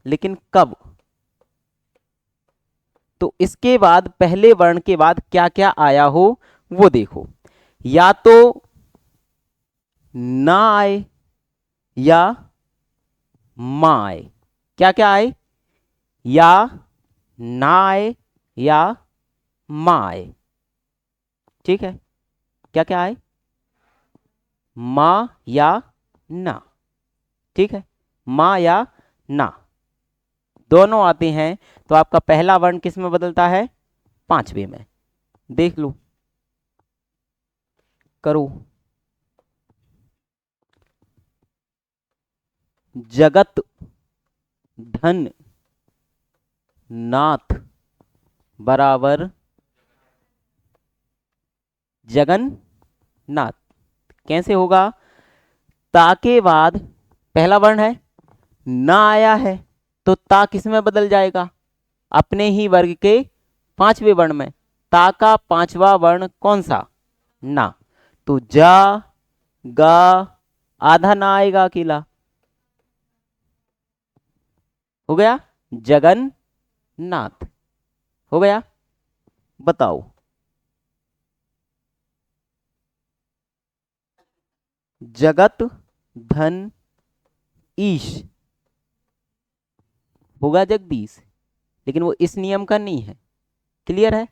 लेकिन कब? तो इसके बाद पहले वर्ण के बाद क्या क्या आया हो वो देखो। या तो ना आए या मा आए। क्या क्या आए? या ना आए या मा आए। ठीक है? क्या क्या आए? मा या ना। ठीक है? मा या ना दोनों आते हैं। तो आपका पहला वर्ण किस में बदलता है? पांचवे में। देख लो, करो। जगत धन नाथ बराबर जगन्नाथ। कैसे होगा? ता के बाद पहला वर्ण है, ना आया है, तो ता किस में बदल जाएगा? अपने ही वर्ग के पांचवें वर्ण में। ता का पांचवा वर्ण कौन सा? ना। तो जा, गा, आधा ना आएगा अकेला। हो गया जगन्नाथ। हो गया? बताओ। जगत धन ईश होगा जगदीश। लेकिन वो इस नियम का नहीं है। क्लियर है?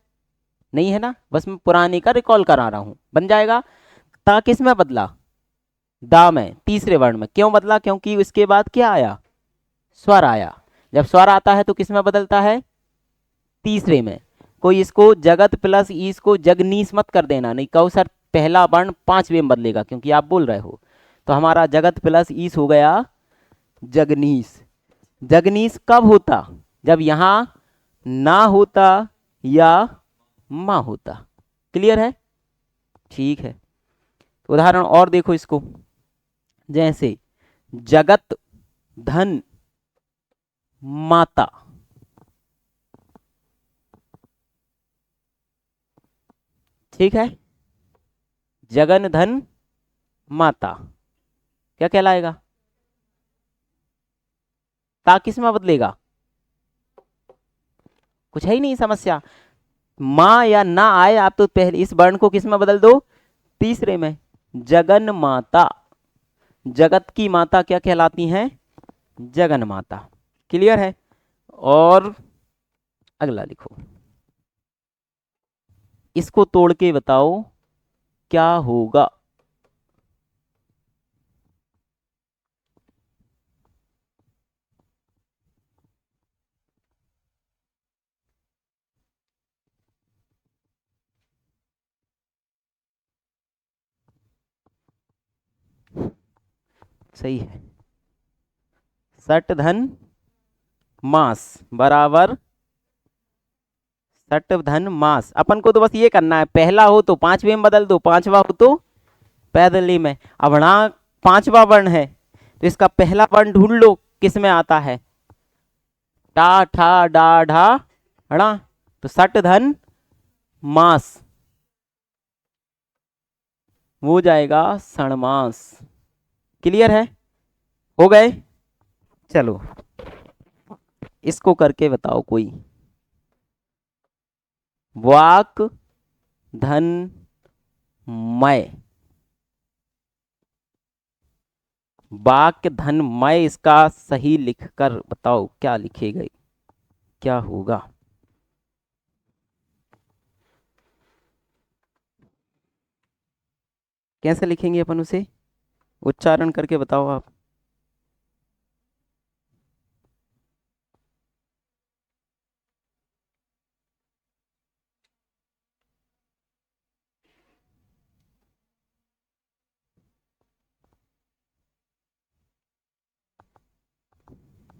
नहीं है ना? बस मैं पुराने का रिकॉल करा रहा हूं। बन जाएगा। ता किस में बदला? दा में, तीसरे वर्ण में। क्यों बदला? क्योंकि उसके बाद क्या आया? स्वर आया। जब स्वर आता है तो किस में बदलता है, तीसरे में। कोई इसको जगत प्लस ईस को जगनीस मत कर देना, नहीं कहो सर पहला वर्ण पांचवें में बदलेगा, क्योंकि आप बोल रहे हो। तो हमारा जगत प्लस ईस हो गया जगनीस। जगनीस कब होता, जब यहां ना होता या मां होता। क्लियर है, ठीक है। उदाहरण और देखो इसको, जैसे जगत धन माता, ठीक है। जगन धन माता क्या कहलाएगा, ता किस में बदलेगा, कुछ है ही नहीं समस्या। माँ या ना आए आप तो पहले इस वर्ण को किस में बदल दो, तीसरे में। जगन माता, जगत की माता क्या कहलाती हैं, जगन माता। क्लियर है। और अगला लिखो, इसको तोड़ के बताओ क्या होगा। सही है, सट धन मास बराबर सट धन मास। अपन को तो बस ये करना है, पहला हो तो पांचवें में बदल दो, पांचवा हो तो पैदली में। अब णा पांचवा वर्ण है तो इसका पहला वर्ण ढूंढ लो किस में आता है, टा ठा डा ढा णा। तो सट धन मास वो जाएगा सणमास। क्लियर है, हो गए। चलो इसको करके बताओ कोई, वाक धन मय, वाक्य धन मय, इसका सही लिखकर बताओ क्या लिखेगा, क्या होगा। कैसे लिखेंगे अपन उसे, उच्चारण करके बताओ आप।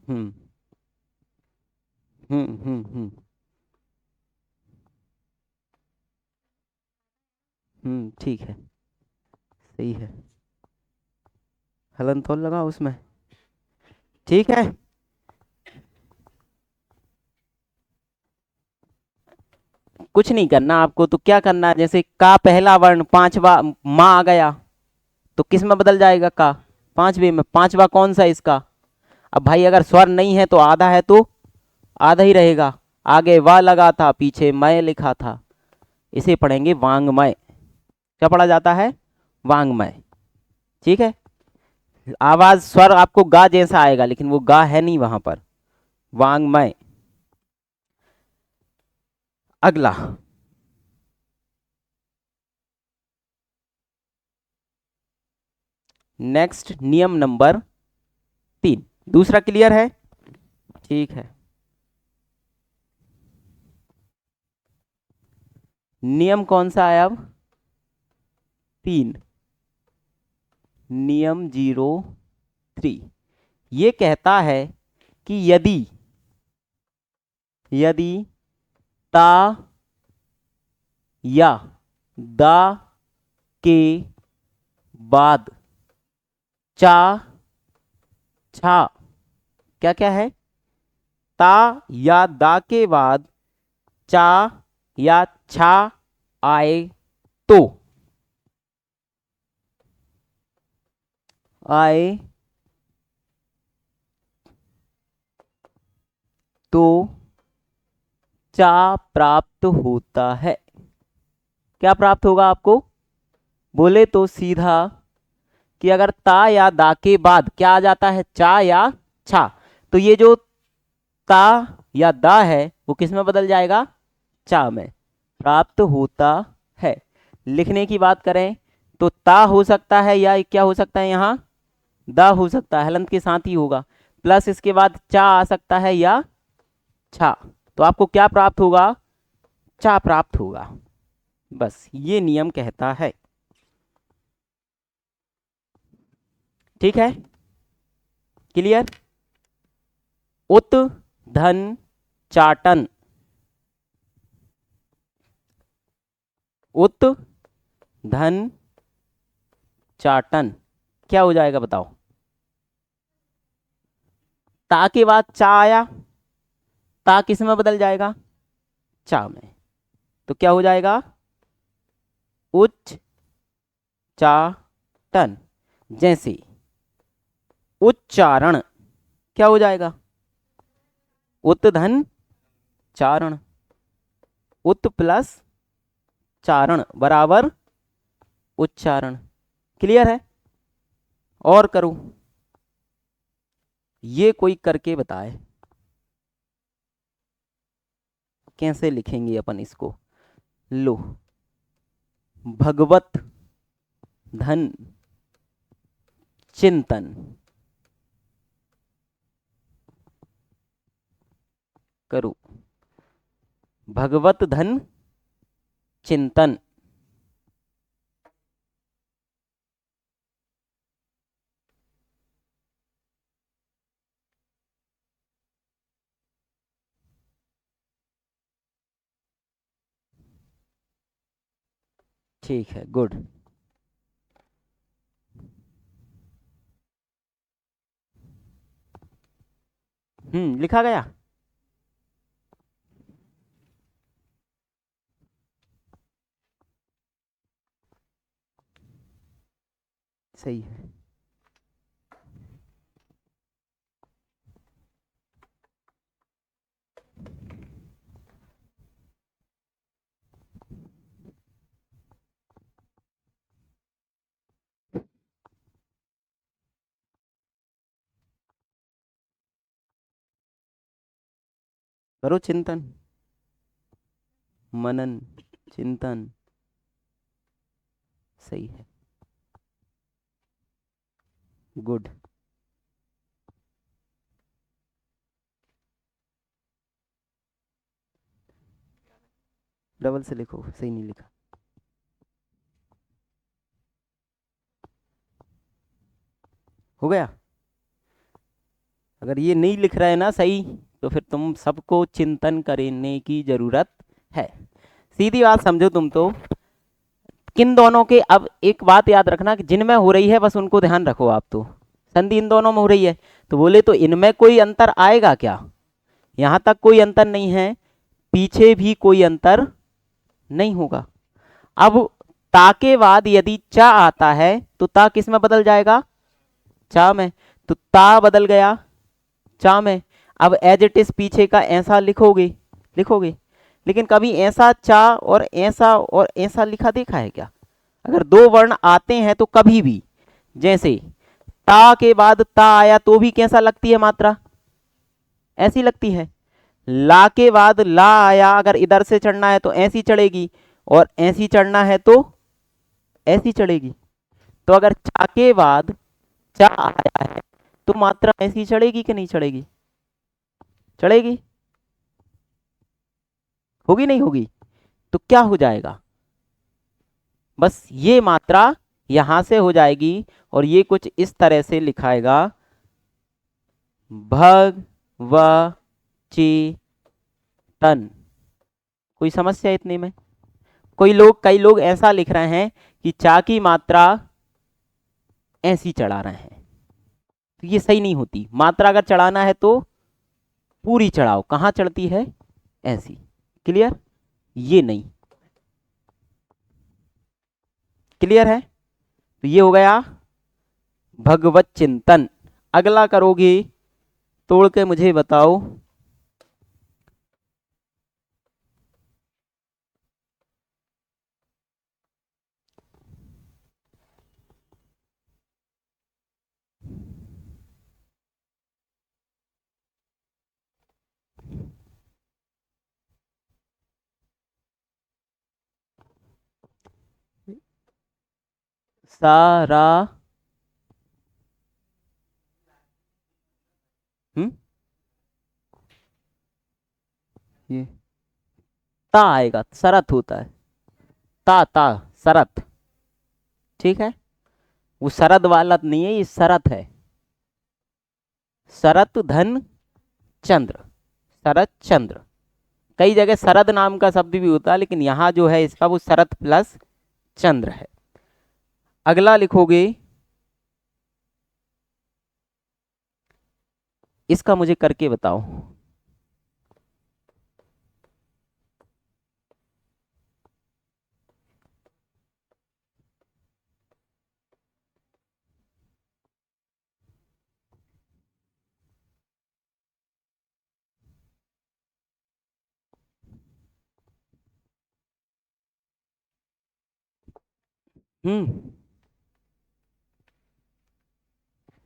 हम्म ठीक है, सही है। हलन तोल लगा उसमें, ठीक है। कुछ नहीं करना आपको, तो क्या करना है, जैसे का पहला वर्ण पांचवा माँ आ गया तो किस में बदल जाएगा, का पांचवे में। पांचवा कौन सा इसका, अब भाई अगर स्वर नहीं है तो आधा है तो आधा ही रहेगा। आगे वा लगा था, पीछे मय लिखा था, इसे पढ़ेंगे वांग्मय। क्या पढ़ा जाता है, वांग्मय। ठीक है, आवाज स्वर आपको गा जैसा आएगा, लेकिन वो गा है नहीं वहां पर, वांग्मय। अगला नेक्स्ट नियम नंबर 3, दूसरा क्लियर है, ठीक है। नियम कौन सा है अब, 3, नियम 03 ये कहता है कि यदि यदि ता या दा के बाद चा छा, क्या क्या है, ता या दा के बाद चा या छा आए तो आए तो चा प्राप्त होता है। क्या प्राप्त होगा आपको, बोले तो सीधा कि अगर ता या दा के बाद क्या आ जाता है, चा या छा, तो ये जो ता या दा है वो किस में बदल जाएगा, चा में। प्राप्त होता है। लिखने की बात करें तो ता हो सकता है या क्या हो सकता है, यहाँ दा हो सकता है, हलंत के साथ ही होगा। प्लस इसके बाद चा आ सकता है या छा, तो आपको क्या प्राप्त होगा, चा प्राप्त होगा। बस ये नियम कहता है। ठीक है, क्लियर। उत धन चाटन, उत धन चाटन क्या हो जाएगा बताओ। ता के बाद चा आया, ता किस में बदल जाएगा, चा में, तो क्या हो जाएगा, उच्च चाटन। जैसे उच्चारण क्या हो जाएगा, उत धन चारण, उत प्लस चारण बराबर उच्चारण। क्लियर है। और करूं, ये कोई करके बताए कैसे लिखेंगे अपन इसको। लो, भगवत धन चिंतन करो, भगवत धन चिंतन। ठीक है, गुड। लिखा गया। सही है। करो चिंतन, मनन, चिंतन। सही है, गुड। डबल से लिखो, सही नहीं लिखा। हो गया। अगर ये नहीं लिख रहा है ना सही, तो फिर तुम सबको चिंतन करने की जरूरत है। सीधी बात समझो तुम तो। किन दोनों के, अब एक बात याद रखना कि जिनमें हो रही है बस उनको ध्यान रखो आप तो। संधि इन दोनों में हो रही है, तो बोले तो इनमें कोई अंतर आएगा क्या, यहां तक कोई अंतर नहीं है, पीछे भी कोई अंतर नहीं होगा। अब ता के बाद यदि चा आता है तो ता किस में बदल जाएगा, चा में, तो ता बदल गया चा में। अब एज इट इज पीछे का ऐसा लिखोगे, लिखोगे, लेकिन कभी ऐसा चा और ऐसा लिखा देखा है क्या। अगर दो वर्ण आते हैं तो कभी भी, जैसे ता के बाद ता आया तो भी कैसा लगती है मात्रा, ऐसी लगती है। ला के बाद ला आया, अगर इधर से चढ़ना है तो ऐसी चढ़ेगी, और ऐसी चढ़ना है तो ऐसी चढ़ेगी। तो अगर चा के बाद चा आया है तो मात्रा ऐसी चढ़ेगी कि नहीं चढ़ेगी, चढ़ेगी, होगी नहीं होगी, तो क्या हो जाएगा, बस ये मात्रा यहां से हो जाएगी, और ये कुछ इस तरह से लिखाएगा, भग व ची तन। कोई समस्या इतने में। कई लोग ऐसा लिख रहे हैं कि चा की मात्रा ऐसी चढ़ा रहे हैं, तो ये सही नहीं होती। मात्रा अगर चढ़ाना है तो पूरी चढ़ाओ, कहां चढ़ती है, ऐसी। क्लियर, ये नहीं। क्लियर है, तो ये हो गया भगवत चिंतन। अगला करोगे, तोड़ के मुझे बताओ। सारा ये ता आएगा, शरत होता है, ता ता शरत, ठीक है। वो शरद वाला नहीं है, ये शरत है। शरत धन चंद्र, शरत चंद्र। कई जगह शरद नाम का शब्द भी होता है, लेकिन यहाँ जो है इसका वो शरत प्लस चंद्र है। अगला लिखोगे, इसका मुझे करके बताओ।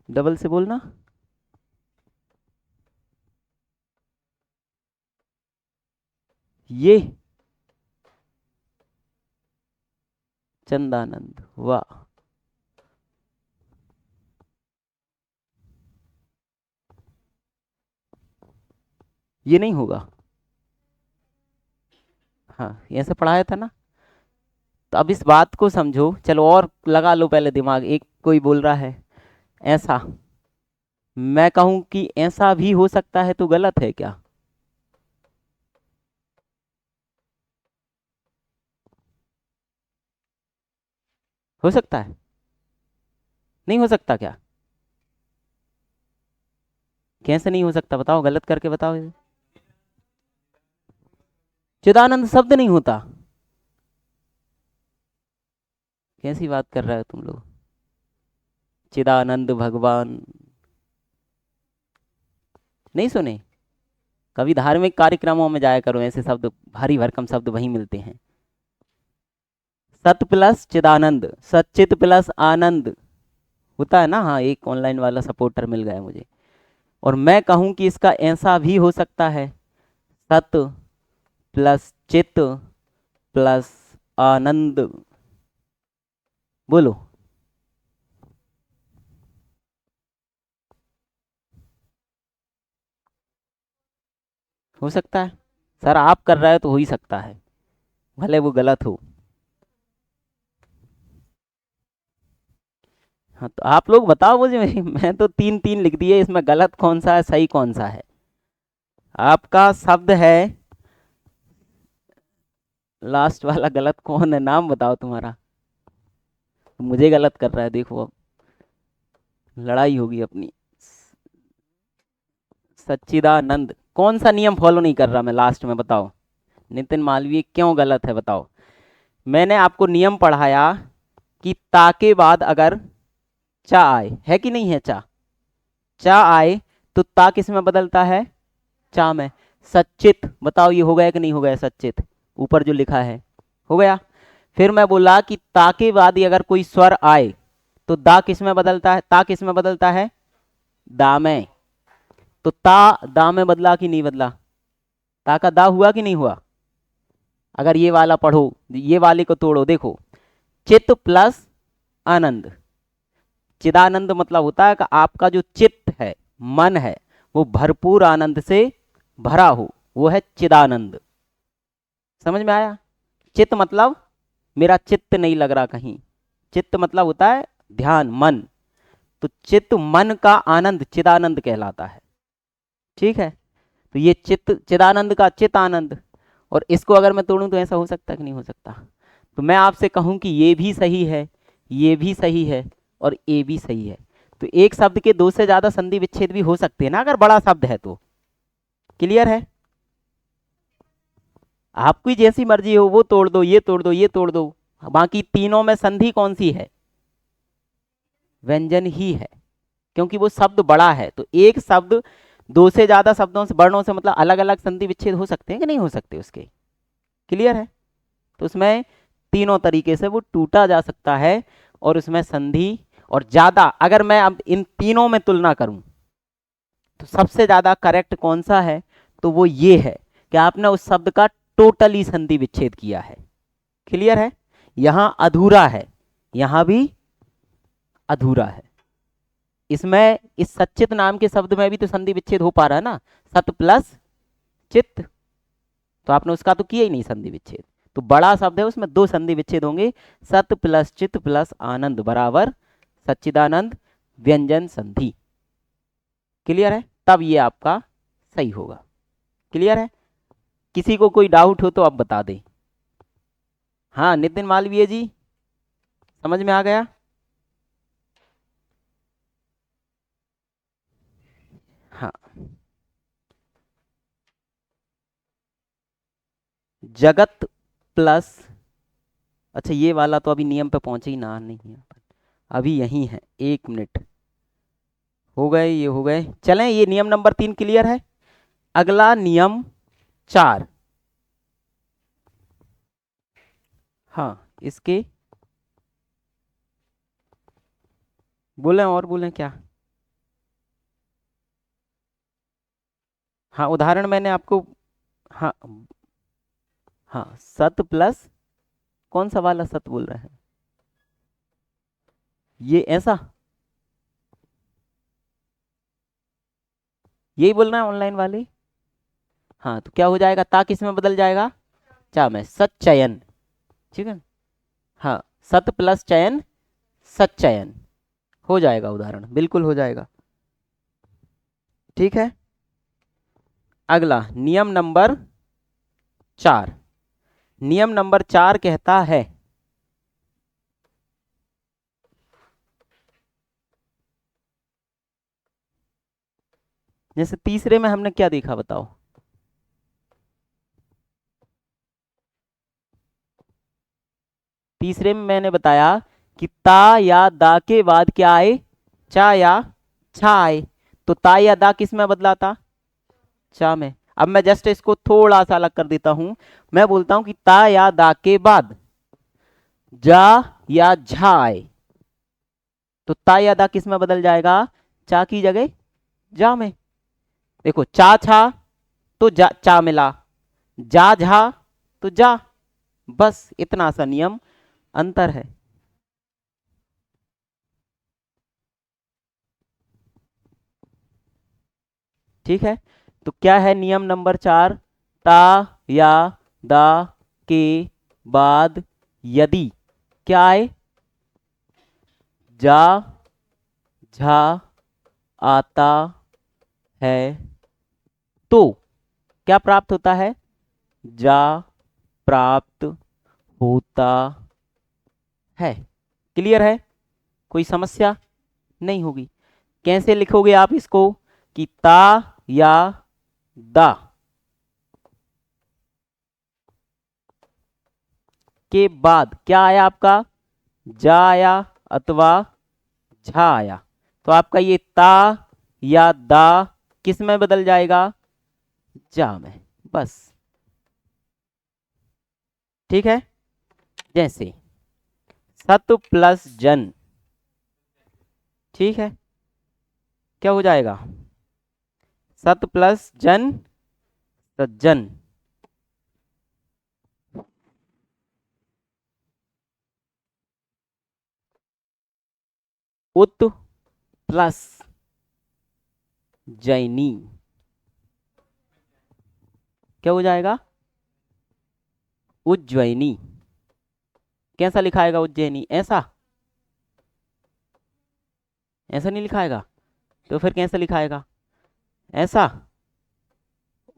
डबल से बोलना। ये चंदानंद, वाह। ये नहीं होगा, हाँ ऐसे पढ़ाया था ना। तो अब इस बात को समझो, चलो और लगा लो पहले दिमाग। एक कोई बोल रहा है ऐसा, मैं कहूं कि ऐसा भी हो सकता है, तो गलत है क्या? हो सकता है, नहीं हो सकता क्या? कैसे नहीं हो सकता बताओ, गलत करके बताओ इसे। चिदानंद शब्द नहीं होता? कैसी बात कर रहे हो तुम लोग? चिदानंद भगवान नहीं सुने? कभी धार्मिक कार्यक्रमों में जाया करो, ऐसे शब्द भारी भरकम शब्द वहीं मिलते हैं। सत प्लस चिदानंद, सच्चित प्लस आनंद होता है ना। हाँ, एक ऑनलाइन वाला सपोर्टर मिल गया मुझे। और मैं कहूं कि इसका ऐसा भी हो सकता है, सत प्लस चित प्लस आनंद। बोलो। हो सकता है सर, आप कर रहे हो तो हो ही सकता है, भले वो गलत हो। हाँ तो आप लोग बताओ मुझे मैं तो तीन तीन लिख दिए, इसमें गलत कौन सा है सही कौन सा है? आपका शब्द है, लास्ट वाला गलत कौन है, नाम बताओ तुम्हारा। मुझे गलत कर रहा है, देखो अब लड़ाई होगी अपनी। सच्चिदानंद, कौन सा नियम फॉलो नहीं कर रहा मैं लास्ट में, बताओ। नितिन मालवीय क्यों गलत है बताओ। मैंने आपको नियम पढ़ाया कि ता के बाद अगर चा आए, है कि नहीं है? चा, चा आए तो ता किस में बदलता है? चा में। सच्चित, बताओ ये हो गया कि नहीं हो गया? सच्चित ऊपर जो लिखा है हो गया। फिर मैं बोला कि ता के बाद ही अगर कोई स्वर आए तो दा किस में बदलता है? ता किस में बदलता है? दा में। तो ता दा में बदला कि नहीं बदला? ता का दा हुआ कि नहीं हुआ? अगर ये वाला पढ़ो, ये वाले को तोड़ो, देखो, चित्त प्लस आनंद। चिदानंद मतलब होता है कि आपका जो चित्त है, मन है, वो भरपूर आनंद से भरा हो, वो है चिदानंद। समझ में आया? चित्त मतलब मेरा चित्त नहीं लग रहा कहीं, चित्त मतलब होता है ध्यान, मन। तो चित्त मन का आनंद चिदानंद कहलाता है, ठीक है। तो ये चित्त चिदानंद का चित्त आनंद। और इसको अगर मैं तोड़ूं तो ऐसा हो सकता कि नहीं हो सकता? तो मैं आपसे कहूं कि ये भी सही है, ये भी सही है, और ये भी सही है। तो एक शब्द के दो से ज्यादा संधि विच्छेद भी हो सकते हैं ना, अगर बड़ा शब्द है तो। क्लियर है? आपकी जैसी मर्जी हो, वो तोड़ दो, ये तोड़ दो, ये तोड़ दो। बाकी तीनों में संधि कौन सी है? व्यंजन ही है, क्योंकि वो शब्द बड़ा है। तो एक शब्द दो से ज्यादा शब्दों से, वर्णों से, मतलब अलग अलग संधि विच्छेद हो सकते हैं कि नहीं हो सकते उसके? क्लियर है? तो उसमें तीनों तरीके से वो टूटा जा सकता है, और उसमें संधि। और ज्यादा अगर मैं अब इन तीनों में तुलना करूं तो सबसे ज्यादा करेक्ट कौन सा है? तो वो ये है कि आपने उस शब्द का टोटली संधि विच्छेद किया है। क्लियर है? यहां अधूरा है, यहां भी अधूरा है। इसमें इस सचित नाम के शब्द में भी तो संधि विच्छेद हो पा रहा है ना, सत प्लस चित्त, तो आपने उसका तो किया ही नहीं संधि विच्छेद। तो बड़ा शब्द है उसमें दो संधि विच्छेद होंगे, सत प्लस चित्त प्लस आनंद बराबर सच्चिदानंद व्यंजन संधि। क्लियर है? तब ये आपका सही होगा। क्लियर है? किसी को कोई डाउट हो तो आप बता दें। हाँ नितिन मालवीय जी, समझ में आ गया? हाँ, जगत प्लस, अच्छा ये वाला तो अभी नियम पे पहुंचे ही ना, नहीं है अभी यही है, 1 मिनट हो गए, ये हो गए। चलें, ये नियम नंबर 3 क्लियर है। अगला नियम 4। हाँ इसके बोलें और बोलें क्या? हाँ उदाहरण मैंने आपको, हाँ हाँ सत प्लस, कौन सा वाला सत बोल रहे हैं? ये ऐसा, यही बोलना है ऑनलाइन वाले। हाँ तो क्या हो जाएगा, ता किस में बदल जाएगा? चा में, सच्चयन। ठीक है, हाँ सत प्लस चयन सच्चयन हो जाएगा, उदाहरण बिल्कुल हो जाएगा। ठीक है, अगला नियम नंबर 4। नियम नंबर 4 कहता है, जैसे तीसरे में हमने क्या देखा बताओ? तीसरे में मैंने बताया कि ता या दा के बाद क्या आए, चा या छा आए, तो ता या दा किस में बदला था? चा में। अब मैं जस्ट इसको थोड़ा सा अलग कर देता हूं, मैं बोलता हूं कि ता या दा के बाद जा या झा आए, तो ता या दा किस में बदल जाएगा? चा की जगह जा में। देखो चा छा तो जा चा मिला, जा झा तो जा, बस इतना सा नियम अंतर है। ठीक है, तो क्या है नियम नंबर 4? ता या दा के बाद यदि क्या आए, जा झा आता है, तो क्या प्राप्त होता है? जा प्राप्त होता है। क्लियर है? कोई समस्या नहीं होगी। कैसे लिखोगे आप इसको कि ता या दा के बाद क्या आया आपका? जा आया अथवा झा आया, तो आपका ये ता या दा किस में बदल जाएगा? जा में, बस। ठीक है, जैसे सत प्लस जन, ठीक है, क्या हो जाएगा? सत प्लस जन सज्जन, उत प्लस जैनी, क्या हो जाएगा? उज्जैनी। कैसा लिखाएगा उज्जैनी? ऐसा, ऐसा नहीं लिखाएगा, तो फिर कैसा लिखाएगा? ऐसा,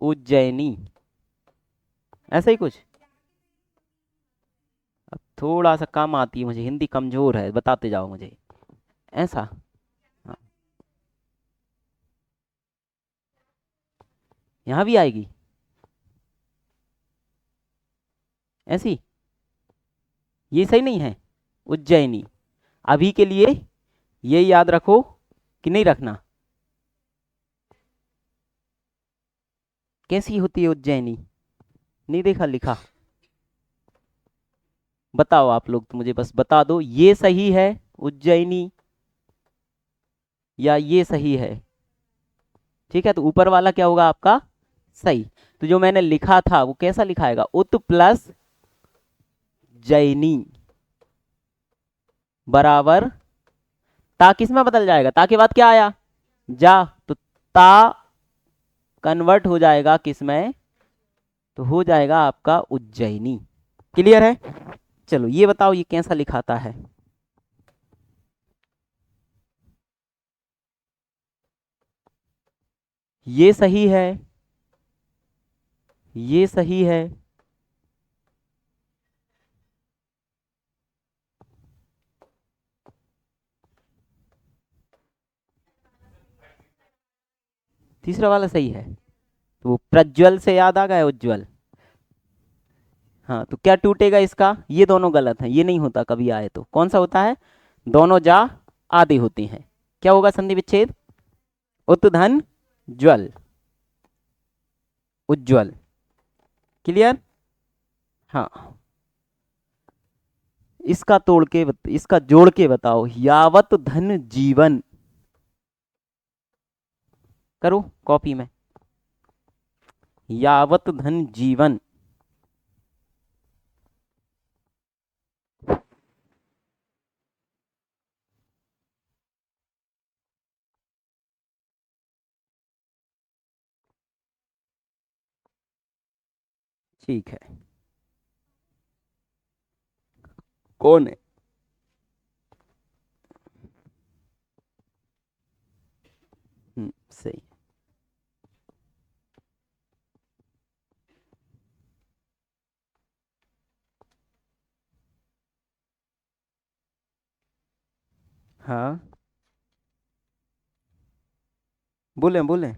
उज्जैनी, ऐसा ही कुछ। अब थोड़ा सा कम आती है मुझे हिंदी, कमजोर है, बताते जाओ मुझे। ऐसा, हाँ, यहाँ भी आएगी ऐसी, ये सही नहीं है। उज्जैनी, अभी के लिए ये याद रखो कि नहीं रखना, कैसी होती है उज्जैनी? नहीं देखा लिखा? बताओ आप लोग, तो मुझे बस बता दो ये सही है उज्जैनी या ये सही है। ठीक है, तो ऊपर वाला क्या होगा आपका? सही। तो जो मैंने लिखा था वो कैसा लिखाएगा? उत प्लस जैनी बराबर ता किस में बदल जाएगा, ता के बाद क्या आया, जा, तो ता कन्वर्ट हो जाएगा किस में, तो हो जाएगा आपका उज्जैनी। क्लियर है। चलो ये बताओ ये कैसा लिखाता है। ये सही है, ये सही है, तीसरा वाला सही है। तो वो प्रज्वल से याद आ गया उज्जवल। हाँ तो क्या टूटेगा इसका, ये दोनों गलत हैं, ये नहीं होता कभी आए तो कौन सा होता है, दोनों जा आदि होती हैं। क्या होगा संधि विच्छेद, उत्धन ज्वल, उज्ज्वल। क्लियर। हाँ इसका तोड़ के इसका जोड़ के बताओ, यावत धन जीवन, करो कॉपी में, यावत धन जीवन। ठीक है, कौन है, सही। हाँ बोले बोले,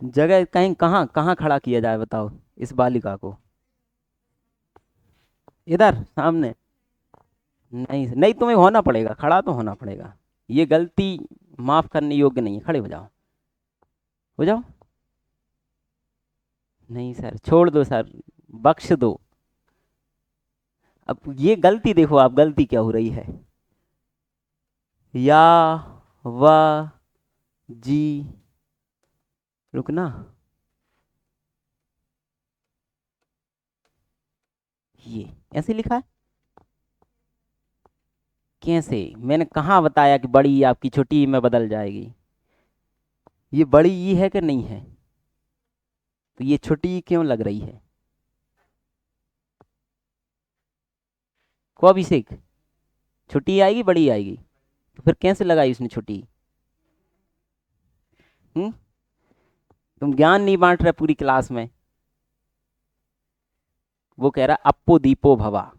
जगह कहीं कहाँ कहाँ खड़ा किया जाए बताओ इस बालिका को, इधर सामने, नहीं नहीं तुम्हें होना पड़ेगा, खड़ा तो होना पड़ेगा, ये गलती माफ करने योग्य नहीं है, खड़े हो जाओ, हो जाओ। नहीं सर छोड़ दो सर, बख्श दो। अब ये गलती देखो आप, गलती क्या हो रही है, या व जी, रुकना, ये ऐसे लिखा है, कैसे, मैंने कहाँ बताया कि बड़ी ई आपकी छोटी ई में बदल जाएगी, ये बड़ी ई है कि नहीं है, तो ये छोटी ई क्यों लग रही है, को अभिषेक, छोटी आएगी बड़ी आएगी, तो फिर कैसे लगाई उसने छोटी, हम्म, तुम ज्ञान नहीं बांट रहे पूरी क्लास में। वो कह रहा अप्पो दीपो भवा,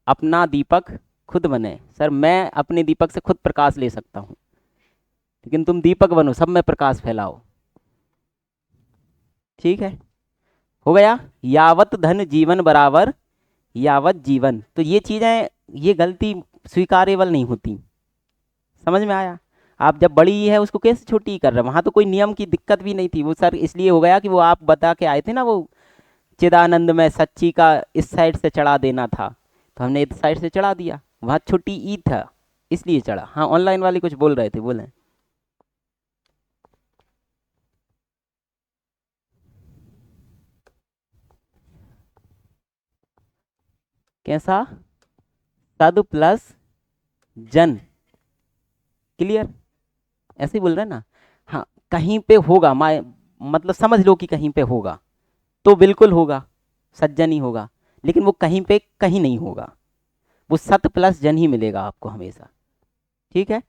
अपना दीपक खुद बने, सर मैं अपने दीपक से खुद प्रकाश ले सकता हूँ, लेकिन तुम दीपक बनो, सब में प्रकाश फैलाओ। ठीक है, हो गया, यावत धन जीवन बराबर यावत जीवन, तो ये चीजें, ये गलती स्वीकार्यबल नहीं होती, समझ में आया। आप जब बड़ी है उसको कैसे छोटी कर रहे हैं, वहां तो कोई नियम की दिक्कत भी नहीं थी, वो सर इसलिए हो गया कि वो आप बता के आए थे ना, वो चिदानंद में सच्ची का इस साइड से चढ़ा देना था, तो हमने इस साइड से चढ़ा दिया, वहाँ छोटी ई था इसलिए चढ़ा। हाँ ऑनलाइन वाले कुछ बोल रहे थे, बोले कैसा, सद प्लस जन, क्लियर, ऐसे ही बोल रहे हैं ना। हाँ कहीं पे होगा, मतलब समझ लो कि कहीं पे होगा, तो बिल्कुल होगा, सज्जन ही होगा, लेकिन वो कहीं पे कहीं नहीं होगा, वो सत प्लस जन ही मिलेगा आपको हमेशा। ठीक है,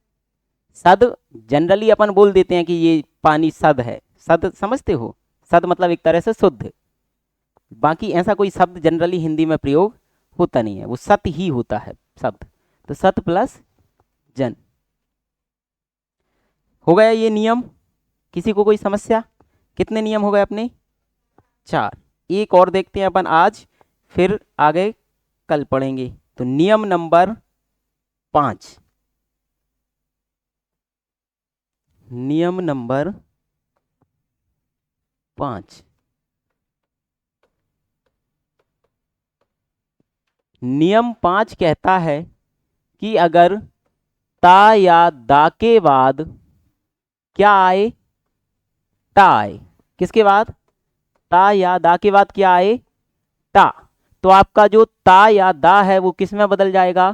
सद जनरली अपन बोल देते हैं कि ये पानी सद है, सद समझते हो, सद मतलब एक तरह से शुद्ध, बाकी ऐसा कोई शब्द जनरली हिंदी में प्रयोग होता नहीं है, वो सत ही होता है शब्द, तो सत प्लस जन। हो गया ये नियम, किसी को कोई समस्या, कितने नियम हो गए अपने, चार, एक और देखते हैं अपन आज, फिर आगे कल पढ़ेंगे। तो नियम नंबर 5, नियम नंबर 5, नियम 5 कहता है कि अगर ता या दा के बाद क्या आए, टा आए, किसके बाद, ता या दा के बाद क्या आए, टा, तो आपका जो ता या दा है वो किस में बदल जाएगा?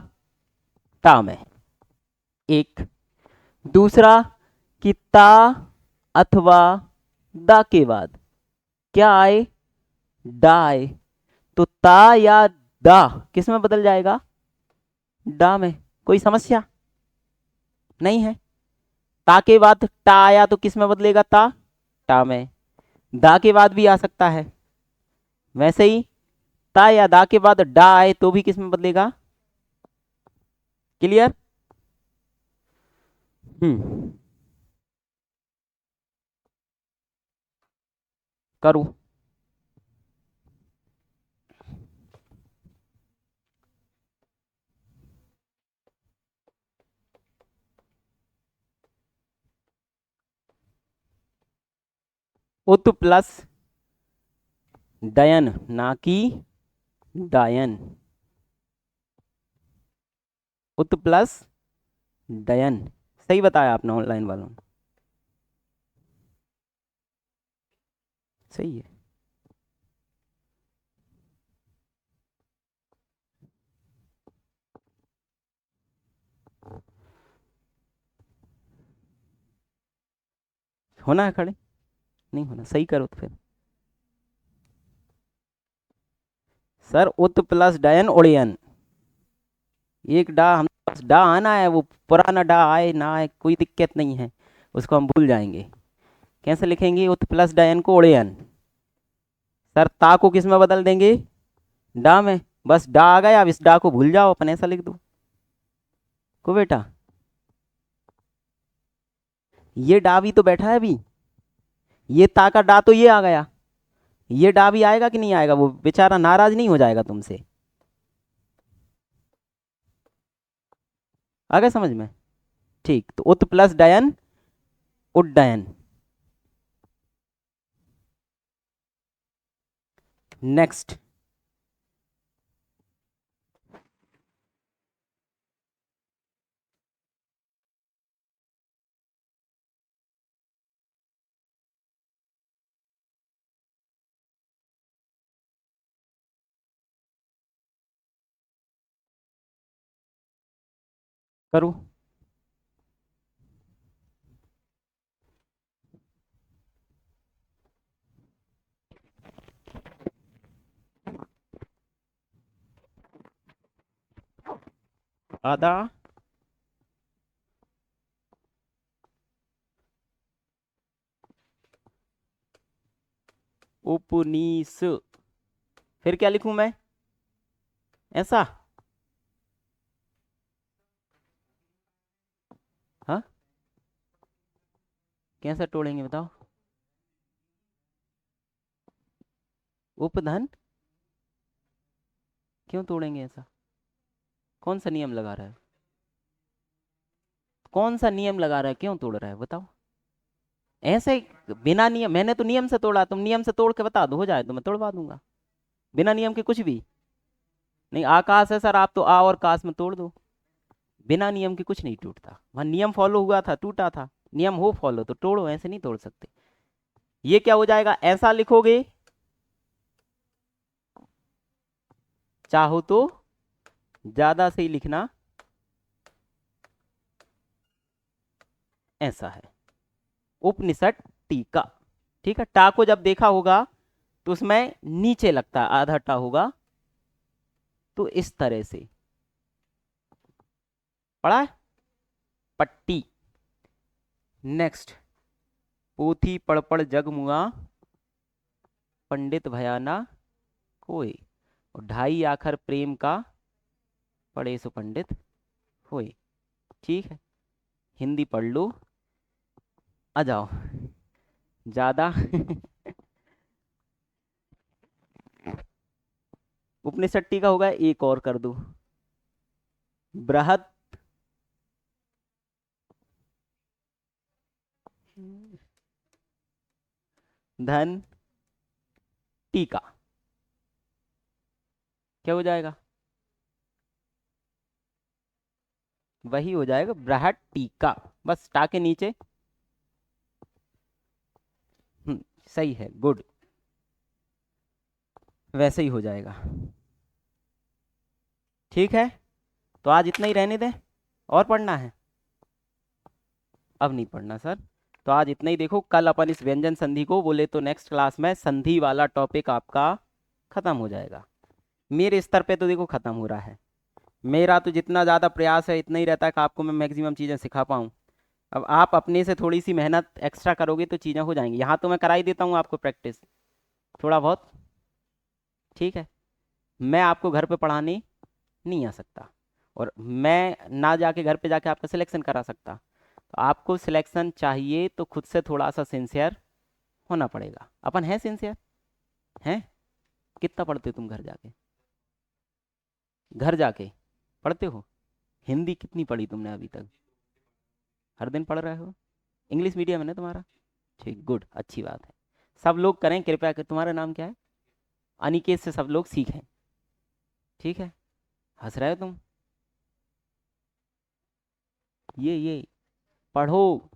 ता में। एक। दूसरा कि ता अथवा दा के बाद क्या आए? डा आए, तो ता या दा किस में बदल जाएगा? डा में। कोई समस्या नहीं है। ता के बाद टा आया तो किस में बदलेगा? ता, टा में। दा के बाद भी आ सकता है, वैसे ही ता या दा के बाद डा आए तो भी किस में बदलेगा? क्लियर? करूं? उत प्लस डयन, ना कि डायन। उत प्लस डयन, सही बताया आपने ऑनलाइन वालों ने। सही है। होना है खड़े? नहीं होना, सही करो तो फिर। सर उत प्लस डयन उड़यन, एक डा हम पास डा आना है, वो पुराना डा आए ना आए कोई दिक्कत नहीं है, उसको हम भूल जाएंगे। कैसे लिखेंगे उत प्लस डयन को? उड़यन। सर ता को किस में बदल देंगे? डा में। बस डा आ गया, अब इस डा को भूल जाओ, अपन ऐसा लिख दो को बेटा। ये डा भी तो बैठा है अभी, ये ता का डा तो ये आ गया, ये डा भी आएगा कि नहीं आएगा? वो बेचारा नाराज नहीं हो जाएगा तुमसे? आ गया समझ में? ठीक, तो उत प्लस डयन उड्डयन। नेक्स्ट। करूं? आधा उपनीस, फिर क्या लिखूं मैं? ऐसा? हाँ, कैसे तोड़ेंगे बताओ? उपधन क्यों तोड़ेंगे ऐसा? कौन सा नियम लगा रहा है? कौन सा नियम लगा रहा है, क्यों तोड़ रहा है बताओ? ऐसे बिना नियम, मैंने तो नियम से तोड़ा, तुम नियम से तोड़ के बता दो, हो जाए तो मैं तोड़वा दूंगा। बिना नियम के कुछ भी नहीं। आकाश है सर, आप तो आ और काश में तोड़ दो। बिना नियम के कुछ नहीं टूटता, वहां नियम फॉलो हुआ था, टूटा था। नियम हो फॉलो तो तोड़ो, ऐसे नहीं तोड़ सकते। ये क्या हो जाएगा? ऐसा लिखोगे, चाहो तो ज्यादा सही लिखना, ऐसा है। उपनिषद टीका। ठीक है, टा को जब देखा होगा तो उसमें नीचे लगता है, आधा टा होगा, तो इस तरह से पढ़ा है। पट्टी। नेक्स्ट। पोथी पढ़ पढ़ जग मुआ, पंडित भयाना कोई, और ढाई आखर प्रेम का, पढ़े सो पंडित होए। ठीक है, हिंदी पढ़ लो। आ जाओ ज्यादा उपनिषद टीका होगा, एक और कर दो। बृहत धन टीका, क्या हो जाएगा? वही हो जाएगा, बृहत टीका। बस टा के नीचे। सही है, गुड, वैसे ही हो जाएगा। ठीक है, तो आज इतना ही रहने दें, और पढ़ना है? अब नहीं पढ़ना सर, तो आज इतना ही। देखो कल अपन इस व्यंजन संधि को बोले तो नेक्स्ट क्लास में संधि वाला टॉपिक आपका खत्म हो जाएगा। मेरे स्तर पे तो देखो खत्म हो रहा है, मेरा तो जितना ज़्यादा प्रयास है इतना ही रहता है कि आपको मैं मैक्सिमम चीज़ें सिखा पाऊँ। अब आप अपने से थोड़ी सी मेहनत एक्स्ट्रा करोगे तो चीज़ें हो जाएंगी। यहाँ तो मैं करा ही देता हूँ आपको प्रैक्टिस थोड़ा बहुत, ठीक है। मैं आपको घर पे पढ़ाने नहीं आ सकता, और मैं ना जाके घर पे जाके आपका सिलेक्शन करा सकता। तो आपको सिलेक्शन चाहिए तो खुद से थोड़ा सा सिंसियर होना पड़ेगा। अपन है सिंसियर? हैं? कितना पढ़ते हो तुम घर जाके? घर जाके पढ़ते हो? हिंदी कितनी पढ़ी तुमने अभी तक? हर दिन पढ़ रहे हो? इंग्लिश मीडियम है ना तुम्हारा? ठीक, गुड, अच्छी बात है। सब लोग करें कृपया कर। तुम्हारा नाम क्या है? अनिकेत से सब लोग सीखें, ठीक है। हंस रहे हो तुम? ये पढ़ो,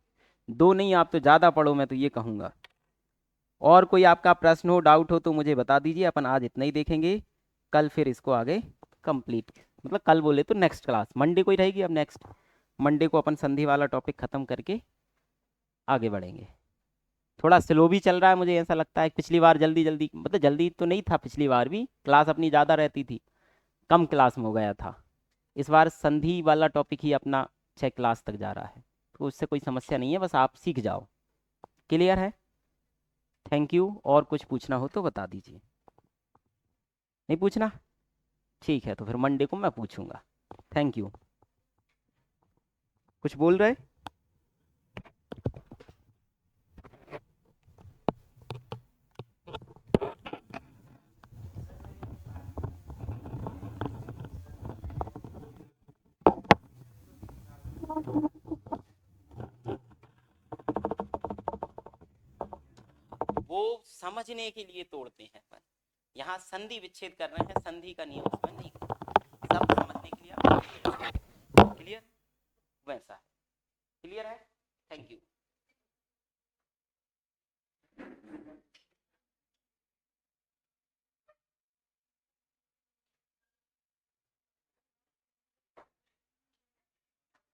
दो नहीं आप तो ज़्यादा पढ़ो, मैं तो ये कहूँगा। और कोई आपका प्रश्न हो, डाउट हो तो मुझे बता दीजिए। अपन आज इतना ही देखेंगे, कल फिर इसको आगे कंप्लीट, मतलब कल बोले तो नेक्स्ट क्लास मंडे को ही रहेगी। अब नेक्स्ट मंडे को अपन संधि वाला टॉपिक ख़त्म करके आगे बढ़ेंगे। थोड़ा स्लो भी चल रहा है, मुझे ऐसा लगता है। पिछली बार जल्दी जल्दी, मतलब जल्दी तो नहीं था, पिछली बार भी क्लास अपनी ज़्यादा रहती थी, कम क्लास में हो गया था। इस बार संधि वाला टॉपिक ही अपना 6 क्लास तक जा रहा है, तो उससे कोई समस्या नहीं है, बस आप सीख जाओ। क्लियर है? Thank you. और कुछ पूछना हो तो बता दीजिए। नहीं पूछना? ठीक है, तो फिर मंडे को मैं पूछूंगा। Thank you. कुछ बोल रहे? वो समझने के लिए तोड़ते हैं अपन, यहाँ संधि विच्छेद कर रहे हैं, संधि का नियम उसमें नहीं, सब समझने के लिए आप। क्लियर? वैसा है। क्लियर है? Thank you.